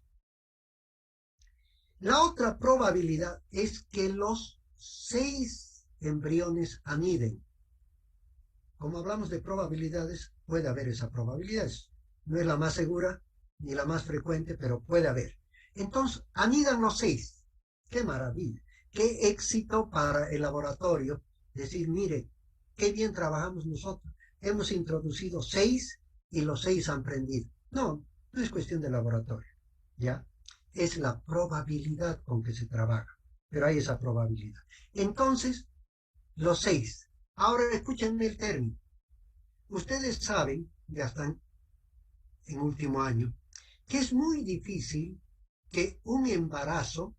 La otra probabilidad es que los 6 embriones aniden. Como hablamos de probabilidades, puede haber esa probabilidad. No es la más segura ni la más frecuente, pero puede haber. Entonces, anidan los 6. ¡Qué maravilla! ¡Qué éxito para el laboratorio! Decir, mire, qué bien trabajamos nosotros. Hemos introducido 6 y los 6 han prendido. No, no es cuestión de laboratorio, ¿ya? Es la probabilidad con que se trabaja, pero hay esa probabilidad. Entonces, los 6. Ahora escúchenme el término. Ustedes saben, ya están en último año, que es muy difícil que un embarazo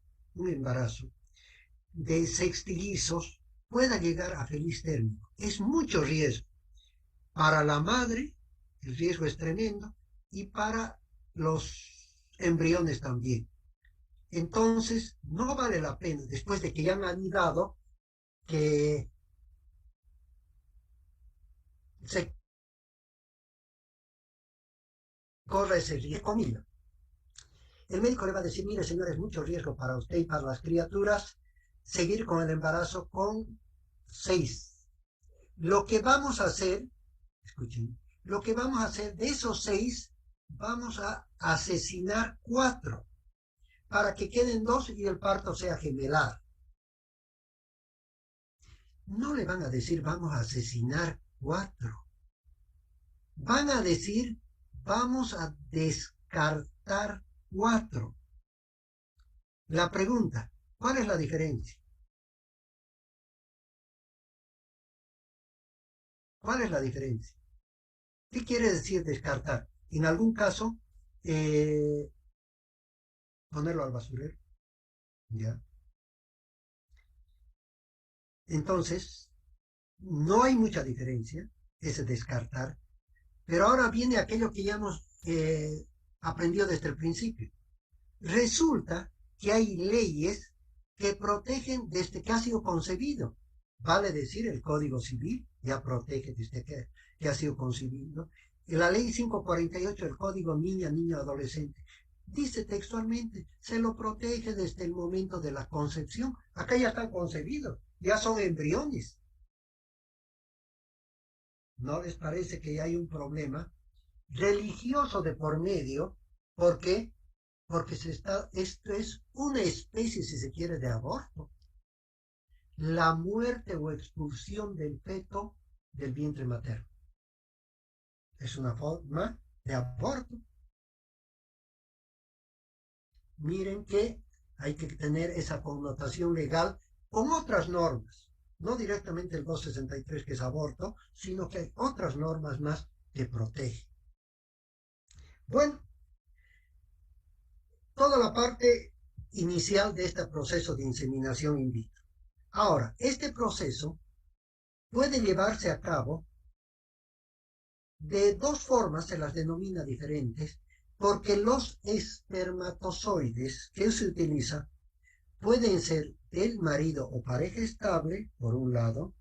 de sextillizos pueda llegar a feliz término. Es mucho riesgo. Para la madre, el riesgo es tremendo, y para los embriones también. Entonces, no vale la pena, después de que ya han anidado, que se corra ese riesgo. El médico le va a decir, mire señor, es mucho riesgo para usted y para las criaturas seguir con el embarazo con 6. Lo que vamos a hacer, escuchen, lo que vamos a hacer de esos 6, vamos a asesinar 4 para que queden 2 y el parto sea gemelar. No le van a decir vamos a asesinar 4. Van a decir vamos a descartar 4. La pregunta, ¿cuál es la diferencia? ¿Cuál es la diferencia? ¿Qué quiere decir descartar? En algún caso, ponerlo al basurero. ¿Ya? Entonces, no hay mucha diferencia, ese descartar, pero ahora viene aquello que ya hemos aprendido desde el principio. Resulta que hay leyes que protegen desde que ha sido concebido. Vale decir, el Código Civil ya protege desde que ha sido concebido. En la ley 548 del Código Niña, Niño, Adolescente, dice textualmente, se lo protege desde el momento de la concepción. Acá ya están concebidos, ya son embriones. ¿No les parece que hay un problema religioso de por medio? ¿Por qué? Porque esto es una especie, si se quiere, de aborto. La muerte o expulsión del feto del vientre materno. Es una forma de aborto. Miren que hay que tener esa connotación legal con otras normas. No directamente el 263 que es aborto, sino que hay otras normas más que protegen. Bueno, toda la parte inicial de este proceso de inseminación in vitro. Ahora, este proceso puede llevarse a cabo de 2 formas, se las denomina diferentes, porque los espermatozoides que se utilizan pueden ser del marido o pareja estable, por un lado,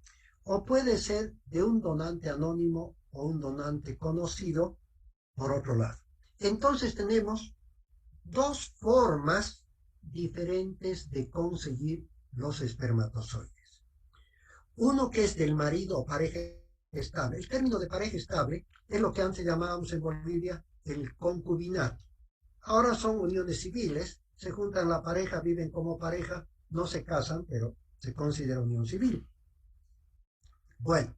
o puede ser de un donante anónimo o un donante conocido, por otro lado. Entonces tenemos 2 formas diferentes de conseguir los espermatozoides. Uno que es del marido o pareja estable. El término de pareja estable es lo que antes llamábamos en Bolivia el concubinato. Ahora son uniones civiles, se juntan la pareja, viven como pareja, no se casan, pero se considera unión civil. Bueno,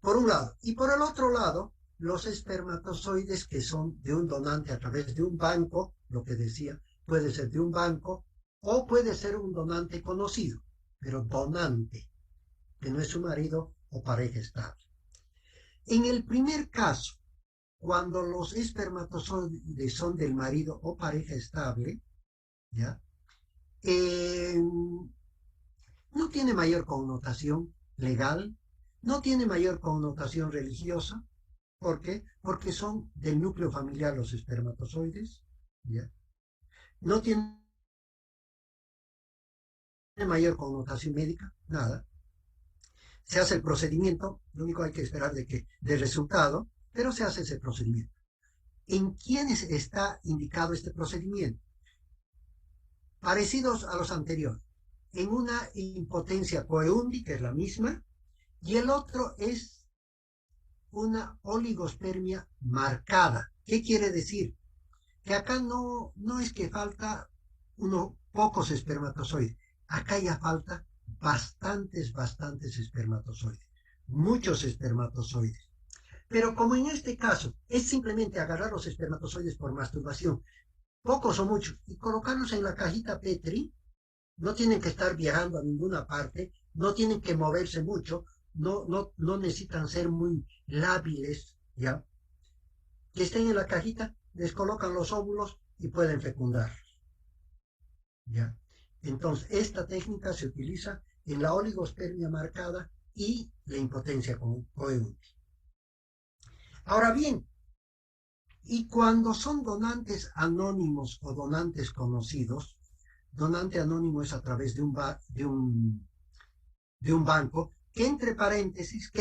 por un lado. Y por el otro lado, los espermatozoides que son de un donante a través de un banco, lo que decía, puede ser de un banco o puede ser un donante conocido, pero donante, que no es su marido o pareja estable. En el primer caso, cuando los espermatozoides son del marido o pareja estable, ¿ya? No tiene mayor connotación legal, no tiene mayor connotación religiosa. ¿Por qué? Porque son del núcleo familiar los espermatozoides, ¿ya? No tiene mayor connotación médica, nada. Se hace el procedimiento, lo único que hay que esperar del resultado, pero se hace ese procedimiento. ¿En quiénes está indicado este procedimiento? Parecidos a los anteriores. En una impotencia coeundi, que es la misma, y el otro es una oligospermia marcada. ¿Qué quiere decir? Que acá no es que falta unos pocos espermatozoides. Acá ya falta bastantes espermatozoides. Muchos espermatozoides. Pero como en este caso es simplemente agarrar los espermatozoides por masturbación, pocos o muchos, y colocarlos en la cajita Petri, no tienen que estar viajando a ninguna parte, no tienen que moverse mucho, no necesitan ser muy lábiles, ¿ya? Que estén en la cajita, les colocan los óvulos y pueden fecundarlos. ¿Ya? Entonces, esta técnica se utiliza en la oligospermia marcada y la impotencia coeútil. Ahora bien, y cuando son donantes anónimos o donantes conocidos, donante anónimo es a través de un banco, que entre paréntesis,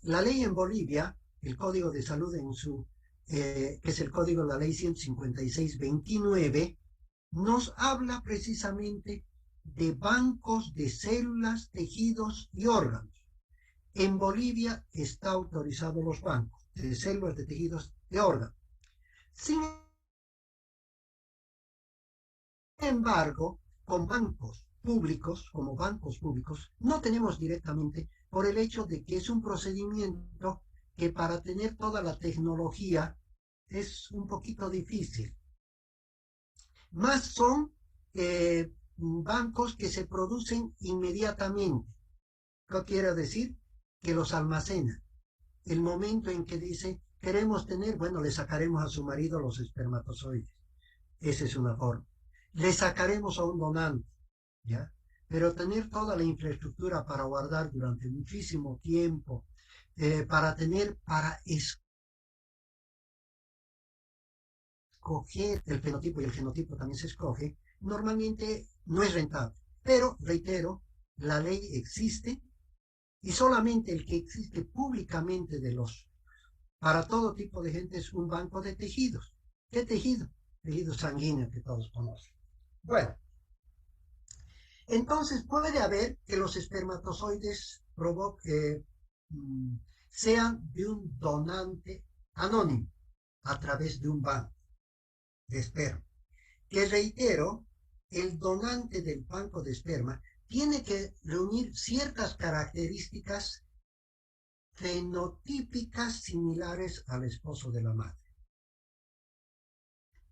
la ley en Bolivia, el Código de Salud que es el código de la ley 156/29, nos habla precisamente de bancos de células, tejidos y órganos. En Bolivia está autorizados los bancos de células, de tejidos, de órganos. Sin embargo, como bancos públicos, no tenemos directamente por el hecho de que es un procedimiento que para tener toda la tecnología es un poquito difícil. Más son bancos que se producen inmediatamente. ¿Qué quiere decir? Que los almacenan. El momento en que dice, queremos tener, bueno, le sacaremos a su marido los espermatozoides. Esa es una forma. Le sacaremos a un donante, ¿ya? Pero tener toda la infraestructura para guardar durante muchísimo tiempo, para escoger el fenotipo, y el genotipo también se escoge, normalmente no es rentable. Pero, reitero, la ley existe y solamente el que existe públicamente para todo tipo de gente es un banco de tejidos. ¿Qué tejido? Tejido sanguíneo que todos conocen. Bueno, entonces puede haber que los espermatozoides sean de un donante anónimo a través de un banco de esperma. Que reitero, el donante del banco de esperma tiene que reunir ciertas características fenotípicas similares al esposo de la madre.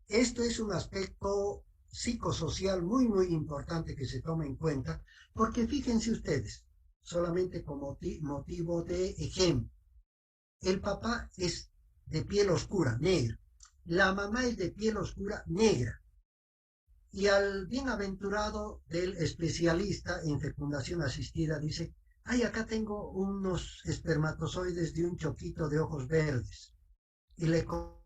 Esto es un aspecto psicosocial muy, muy importante que se toma en cuenta, porque fíjense ustedes, solamente como motivo de ejemplo, el papá es de piel oscura, negra, la mamá es de piel oscura, negra, y al bienaventurado del especialista en fecundación asistida dice, ay, acá tengo unos espermatozoides de un choquito de ojos verdes, y le coloca.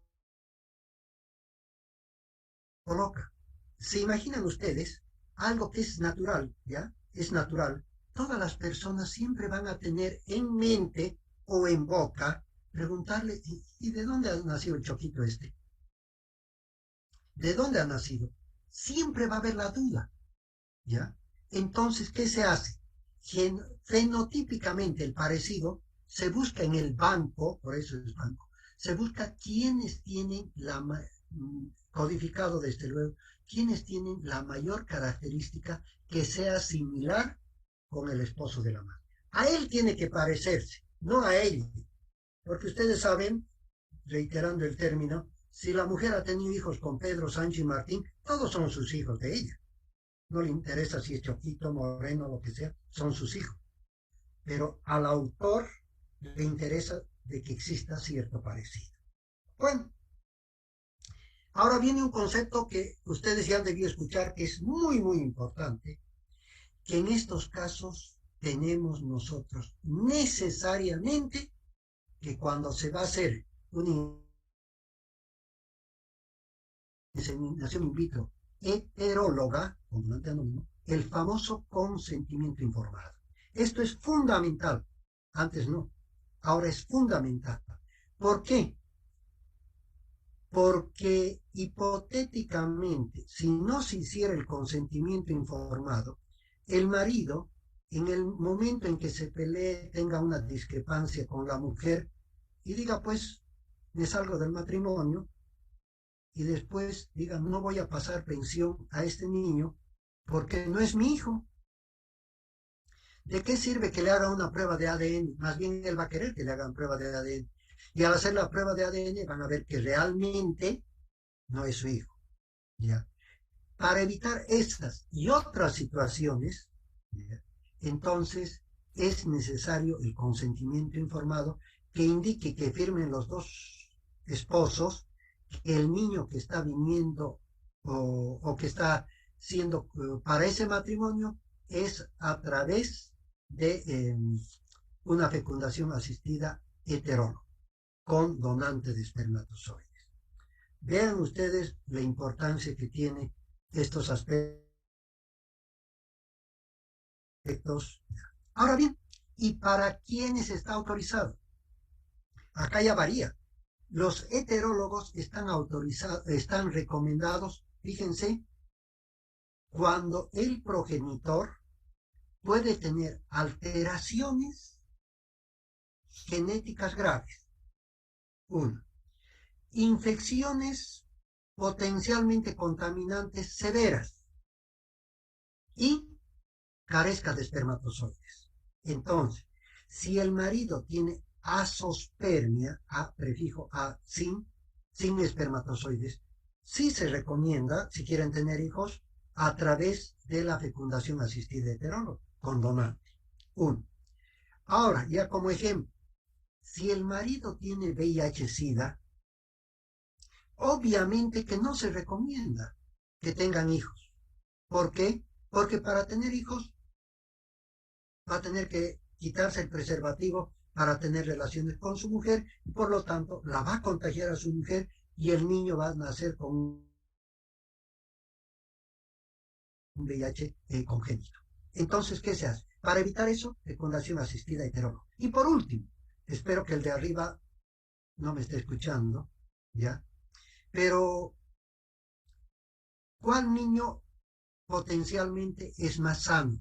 ¿Se imaginan ustedes algo que es natural, ya? Es natural. Todas las personas siempre van a tener en mente o en boca preguntarle, ¿y de dónde ha nacido el choquito este? ¿De dónde ha nacido? Siempre va a haber la duda, ¿ya? Entonces, ¿qué se hace? Fenotípicamente el parecido se busca en el banco, por eso es banco, se busca quienes tienen codificado desde luego, quienes tienen la mayor característica que sea similar con el esposo de la madre. A él tiene que parecerse, no a ella, porque ustedes saben, reiterando el término, si la mujer ha tenido hijos con Pedro, Sancho y Martín, todos son sus hijos de ella. No le interesa si es choquito, moreno, lo que sea, son sus hijos. Pero al autor le interesa de que exista cierto parecido. Bueno, ahora viene un concepto que ustedes ya han debido escuchar, que es muy, muy importante, que en estos casos tenemos nosotros necesariamente que cuando se va a hacer una inseminación in vitro heteróloga, con donante anónimo, el famoso consentimiento informado. Esto es fundamental. Antes no, ahora es fundamental. ¿Por qué? Porque hipotéticamente, si no se hiciera el consentimiento informado, el marido, en el momento en que se pelee, tenga una discrepancia con la mujer y diga, pues, me salgo del matrimonio, y después diga, no voy a pasar pensión a este niño porque no es mi hijo. ¿De qué sirve que le haga una prueba de ADN? Más bien él va a querer que le hagan prueba de ADN. Y al hacer la prueba de ADN van a ver que realmente no es su hijo. ¿Ya? Para evitar estas y otras situaciones, ¿ya? Entonces es necesario el consentimiento informado que indique que firmen los dos esposos, que el niño que está viniendo o que está siendo para ese matrimonio es a través de una fecundación asistida heteróloga con donante de espermatozoides. Vean ustedes la importancia que tiene estos aspectos. Ahora bien, ¿y para quiénes está autorizado? Acá ya varía. Los heterólogos están autorizados, están recomendados, fíjense, cuando el progenitor puede tener alteraciones genéticas graves. Uno, infecciones potencialmente contaminantes severas y carezca de espermatozoides. Entonces, si el marido tiene azospermia, prefijo a, sin espermatozoides, sí se recomienda, si quieren tener hijos, a través de la fecundación asistida heteróloga, con donante. Uno. Ahora, ya como ejemplo, si el marido tiene VIH-Sida, obviamente que no se recomienda que tengan hijos. ¿Por qué? Porque para tener hijos va a tener que quitarse el preservativo para tener relaciones con su mujer y por lo tanto la va a contagiar a su mujer y el niño va a nacer con un VIH congénito. Entonces, ¿qué se hace? Para evitar eso, fecundación asistida heteróloga. Y por último, espero que el de arriba no me esté escuchando, ¿ya? Pero, ¿cuál niño potencialmente es más sano?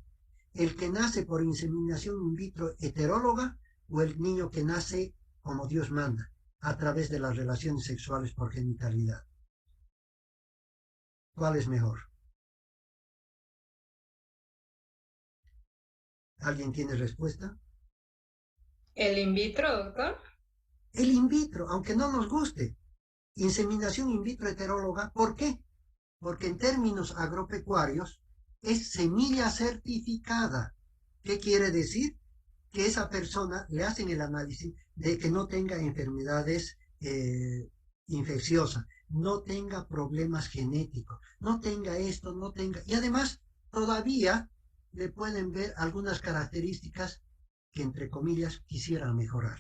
¿El que nace por inseminación in vitro heteróloga o el niño que nace como Dios manda, a través de las relaciones sexuales por genitalidad? ¿Cuál es mejor? ¿Alguien tiene respuesta? ¿El in vitro, doctor? El in vitro, aunque no nos guste. Inseminación in vitro heteróloga, ¿por qué? Porque en términos agropecuarios es semilla certificada. ¿Qué quiere decir? Que esa persona le hacen el análisis de que no tenga enfermedades infecciosas, no tenga problemas genéticos, no tenga esto, no tenga... Y además, todavía le pueden ver algunas características que, entre comillas, quisiera mejorar.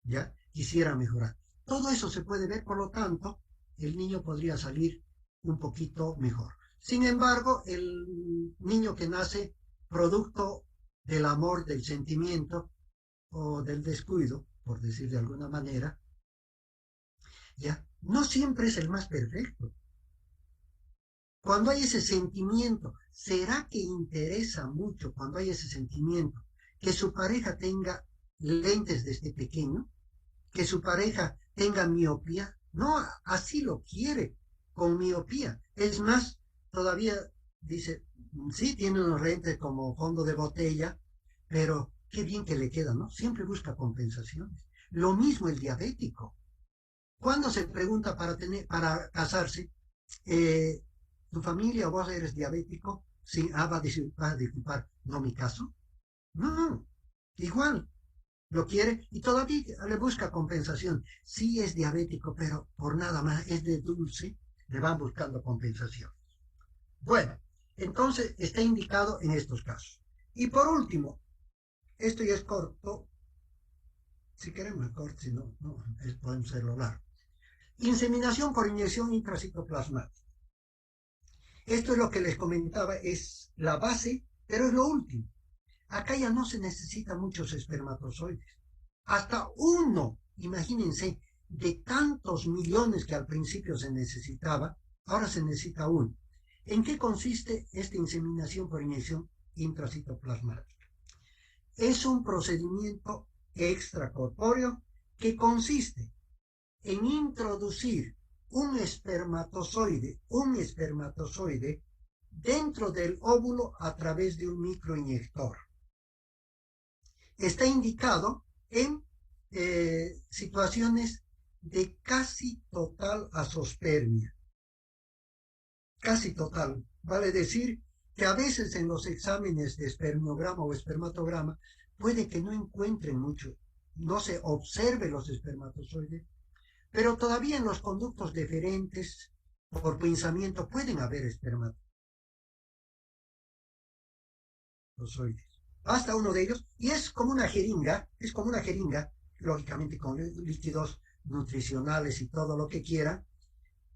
¿Ya? Quisiera mejorar. Todo eso se puede ver, por lo tanto, el niño podría salir un poquito mejor. Sin embargo, el niño que nace producto del amor, del sentimiento o del descuido, por decir de alguna manera, ya no siempre es el más perfecto. Cuando hay ese sentimiento, ¿será que interesa mucho cuando hay ese sentimiento que su pareja tenga lentes desde pequeño? ¿Que su pareja tenga miopía? No, así lo quiere, con miopía. Es más, todavía dice, sí, tiene unos lentes como fondo de botella, pero qué bien que le queda, ¿no? Siempre busca compensaciones. Lo mismo el diabético. Cuando se pregunta para casarse, ¿tu familia o vos eres diabético? Sí, va a disculpar, ¿no mi caso? No, igual, lo quiere y todavía le busca compensación. Sí es diabético, pero por nada más es de dulce, le van buscando compensación. Bueno, entonces está indicado en estos casos. Y por último, esto ya es corto, si queremos es corto, si no, podemos hacerlo largo. Inseminación por inyección intracitoplasmática. Esto es lo que les comentaba, es la base, pero es lo último. Acá ya no se necesitan muchos espermatozoides. Hasta uno, imagínense, de tantos millones que al principio se necesitaba, ahora se necesita uno. ¿En qué consiste esta inseminación por inyección intracitoplasmática? Es un procedimiento extracorpóreo que consiste en introducir un espermatozoide dentro del óvulo a través de un microinyector. Está indicado en situaciones de casi total azospermia. Casi total. Vale decir que a veces en los exámenes de espermiograma o espermatograma puede que no encuentren mucho, no se observe los espermatozoides, Pero todavía en los conductos deferentes, por pensamiento, pueden haber espermatozoides. Basta uno de ellos y es como una jeringa, lógicamente con líquidos nutricionales y todo lo que quiera,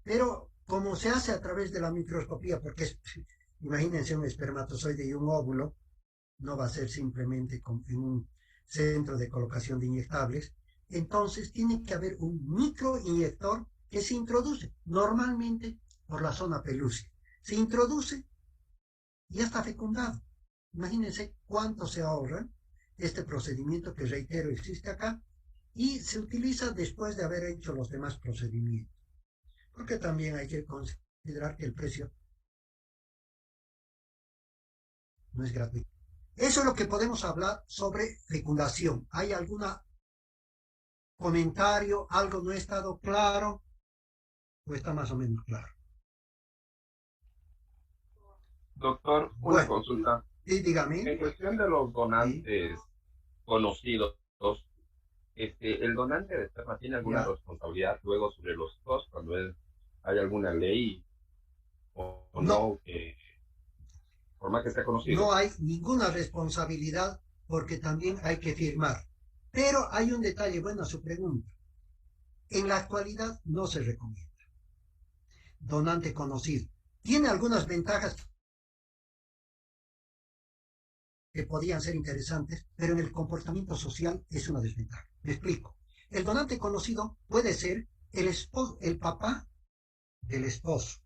pero como se hace a través de la microscopía, porque imagínense un espermatozoide y un óvulo, no va a ser simplemente en un centro de colocación de inyectables, entonces tiene que haber un microinyector que se introduce normalmente por la zona pelúcida. Se introduce y ya está fecundado. Imagínense cuánto se ahorra este procedimiento que, reitero, existe acá y se utiliza después de haber hecho los demás procedimientos. Porque también hay que considerar que el precio no es gratuito. Eso es lo que podemos hablar sobre fecundación. ¿Hay algún comentario? ¿Algo no ha estado claro? ¿O está más o menos claro? Doctor, una Bueno, consulta. y dígame. En cuestión de los Sí, donantes conocidos, ¿el donante de esperma tiene alguna ya. responsabilidad luego sobre los hijos cuando hay alguna ley o No, no, por más que sea conocido? no hay ninguna responsabilidad porque también hay que firmar. Pero hay un detalle, bueno, a su pregunta. En la actualidad no se recomienda. Donante conocido. Tiene algunas ventajas que podrían ser interesantes, pero en el comportamiento social es una desventaja. Me explico. El donante conocido puede ser el esposo, el papá del esposo,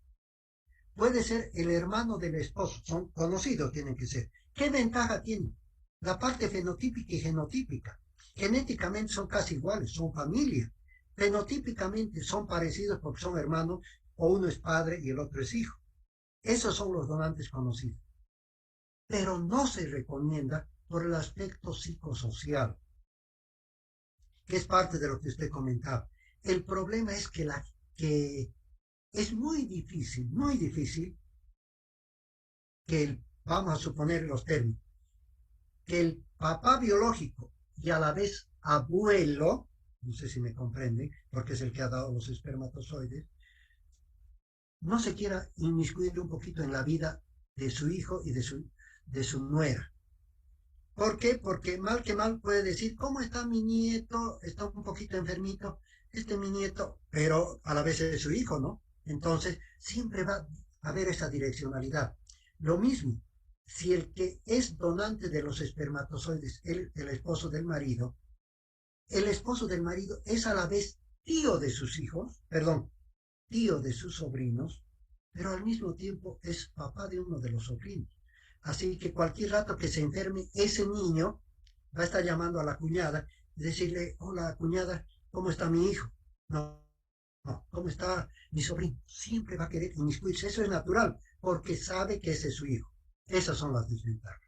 puede ser el hermano del esposo, son conocidos, tienen que ser. ¿Qué ventaja tiene? La parte fenotípica y genotípica. Genéticamente son casi iguales, son familia. Fenotípicamente son parecidos porque son hermanos, o uno es padre y el otro es hijo. Esos son los donantes conocidos. Pero no se recomienda por el aspecto psicosocial, que es parte de lo que usted comentaba. El problema es que es muy difícil vamos a suponer los términos, que el papá biológico y a la vez abuelo, no sé si me comprenden, porque es el que ha dado los espermatozoides, no se quiera inmiscuir un poquito en la vida de su hijo y de su nuera. ¿Por qué? Porque mal que mal puede decir, ¿cómo está mi nieto? Está un poquito enfermito, mi nieto, pero a la vez es su hijo, ¿no? Entonces, siempre va a haber esa direccionalidad. Lo mismo, si el que es donante de los espermatozoides, el esposo del marido, el esposo del marido es a la vez tío de sus hijos, perdón, tío de sus sobrinos, pero al mismo tiempo es papá de uno de los sobrinos. Así que cualquier rato que se enferme ese niño va a estar llamando a la cuñada y decirle, hola cuñada, ¿cómo está mi hijo? No, no, ¿cómo está mi sobrino? Siempre va a querer inmiscuirse, eso es natural, porque sabe que ese es su hijo. Esas son las desventajas.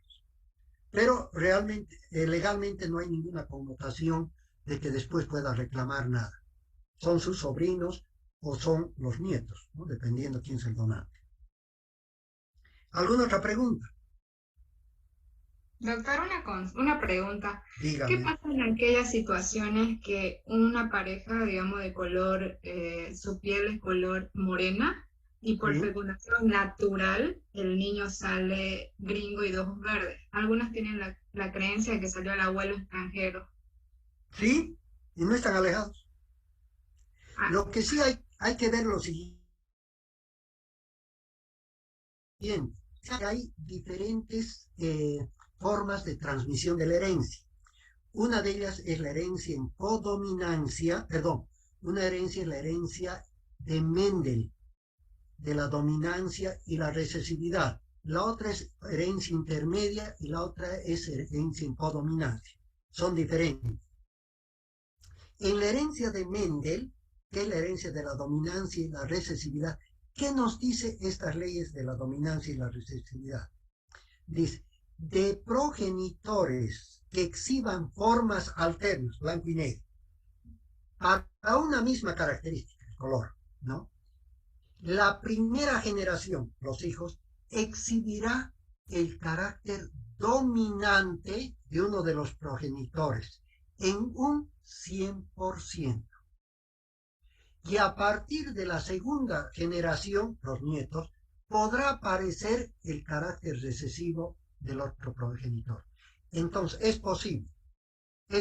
Pero realmente, legalmente no hay ninguna connotación de que después pueda reclamar nada. Son sus sobrinos o son los nietos, ¿no? Dependiendo quién es el donante. ¿Alguna otra pregunta? Doctor, una pregunta. ¿Qué Dígame. pasa en aquellas situaciones que una pareja, digamos, de color, su piel es color morena y por ¿Sí? fecundación natural el niño sale gringo y de ojos verdes? Algunas tienen la creencia de que salió el abuelo extranjero. ¿Sí? Y no están alejados. Ah, Lo que sí hay que ver lo siguiente. Hay diferentes formas de transmisión de la herencia. Una de ellas es la herencia en codominancia, perdón, una herencia es la herencia de Mendel, de la dominancia y la recesividad. La otra es herencia intermedia y la otra es herencia en codominancia. Son diferentes. En la herencia de Mendel, que es la herencia de la dominancia y la recesividad, ¿qué nos dice estas leyes de la dominancia y la recesividad? Dice, de progenitores que exhiban formas alternas, blanco y negro, para una misma característica, el color, ¿no? La primera generación, los hijos, exhibirá el carácter dominante de uno de los progenitores en un 100%. Y a partir de la segunda generación, los nietos, podrá aparecer el carácter recesivo del otro progenitor. Entonces, es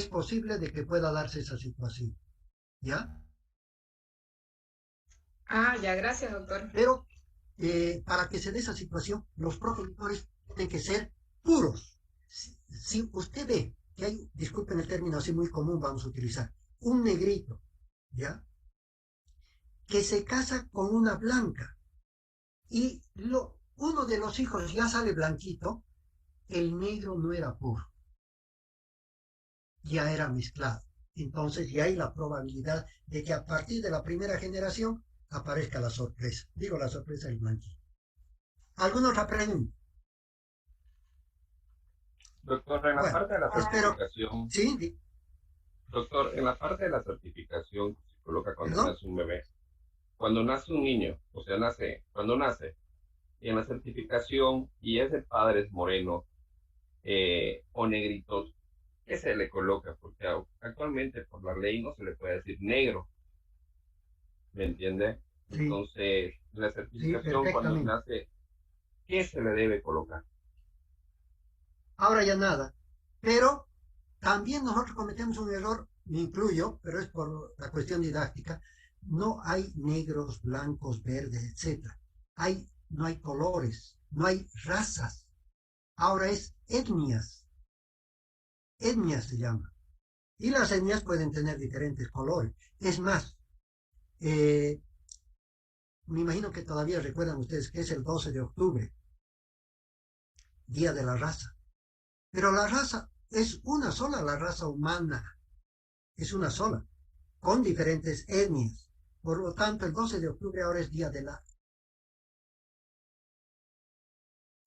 posible de que pueda darse esa situación, ¿ya? Ah, ya, gracias, doctor. Pero para que se dé esa situación, los progenitores tienen que ser puros. Si usted ve que hay, disculpen el término así muy común, vamos a utilizar, un negrito, ¿ya? Que se casa con una blanca y uno de los hijos ya sale blanquito, el negro no era puro, ya era mezclado. Entonces ya hay la probabilidad de que a partir de la primera generación aparezca la sorpresa. Digo la sorpresa del blanquito. ¿Alguna otra pregunta? Doctor, en la Bueno, parte de la espero. certificación, ¿Sí? doctor, en la parte de la certificación que se coloca cuando ¿Perdón? nace un bebé, cuando nace un niño, o sea, cuando nace, y en la certificación, y ese padre es moreno o negritos, ¿qué se le coloca? Porque actualmente por la ley no se le puede decir negro, ¿me entiende? Sí, Entonces, la sí, certificación cuando perfectamente. nace, ¿qué se le debe colocar? Ahora ya nada. Pero también nosotros cometemos un error, me incluyo, pero es por la cuestión didáctica. No hay negros, blancos, verdes, etcétera. No hay colores, no hay razas. Ahora es etnias. Etnias se llama. Y las etnias pueden tener diferentes colores. Es más, eh, me imagino que todavía recuerdan ustedes que es el 12 de octubre, Día de la Raza. Pero la raza es una sola, la raza humana es una sola, con diferentes etnias. Por lo tanto, el 12 de octubre ahora es Día de la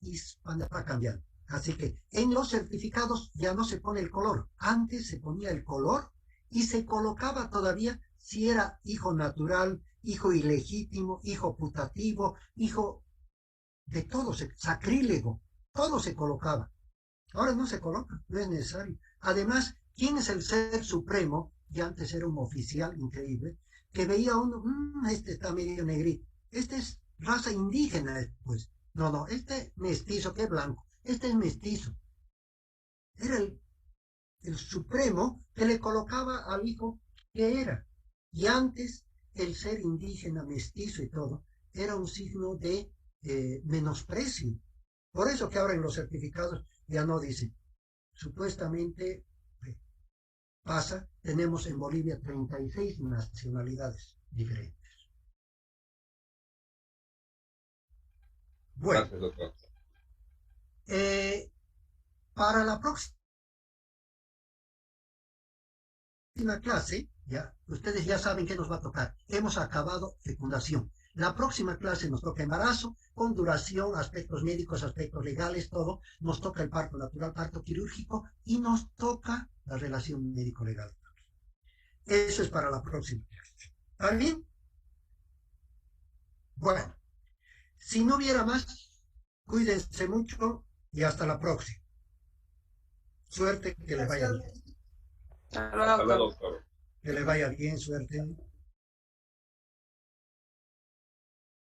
Hispanidad, va cambiando. Así que en los certificados ya no se pone el color. Antes se ponía el color y se colocaba todavía si era hijo natural, hijo ilegítimo, hijo putativo, hijo de todo, sacrílego, todo se colocaba. Ahora no se coloca, no es necesario. Además, ¿quién es el ser supremo? Y antes era un oficial increíble, que veía a uno, este está medio negrito, este es raza indígena después. No, no, este mestizo, qué blanco, este es mestizo. Era el supremo que le colocaba al hijo que era. Y antes el ser indígena, mestizo y todo, era un signo de menosprecio. Por eso que ahora en los certificados ya no dice, supuestamente tenemos en Bolivia 36 nacionalidades diferentes. Bueno, Gracias, doctor. para la próxima clase, ya, ustedes ya saben qué nos va a tocar. Hemos acabado fecundación. La próxima clase nos toca embarazo, con duración, aspectos médicos, aspectos legales, todo. Nos toca el parto natural, parto quirúrgico y nos toca la relación médico-legal. Eso es para la próxima clase. ¿Está bien? Bueno, si no hubiera más, cuídense mucho y hasta la próxima. Suerte, que les vaya bien. Hasta Hasta luego, luego, doctor. doctor. Que les vaya bien, suerte.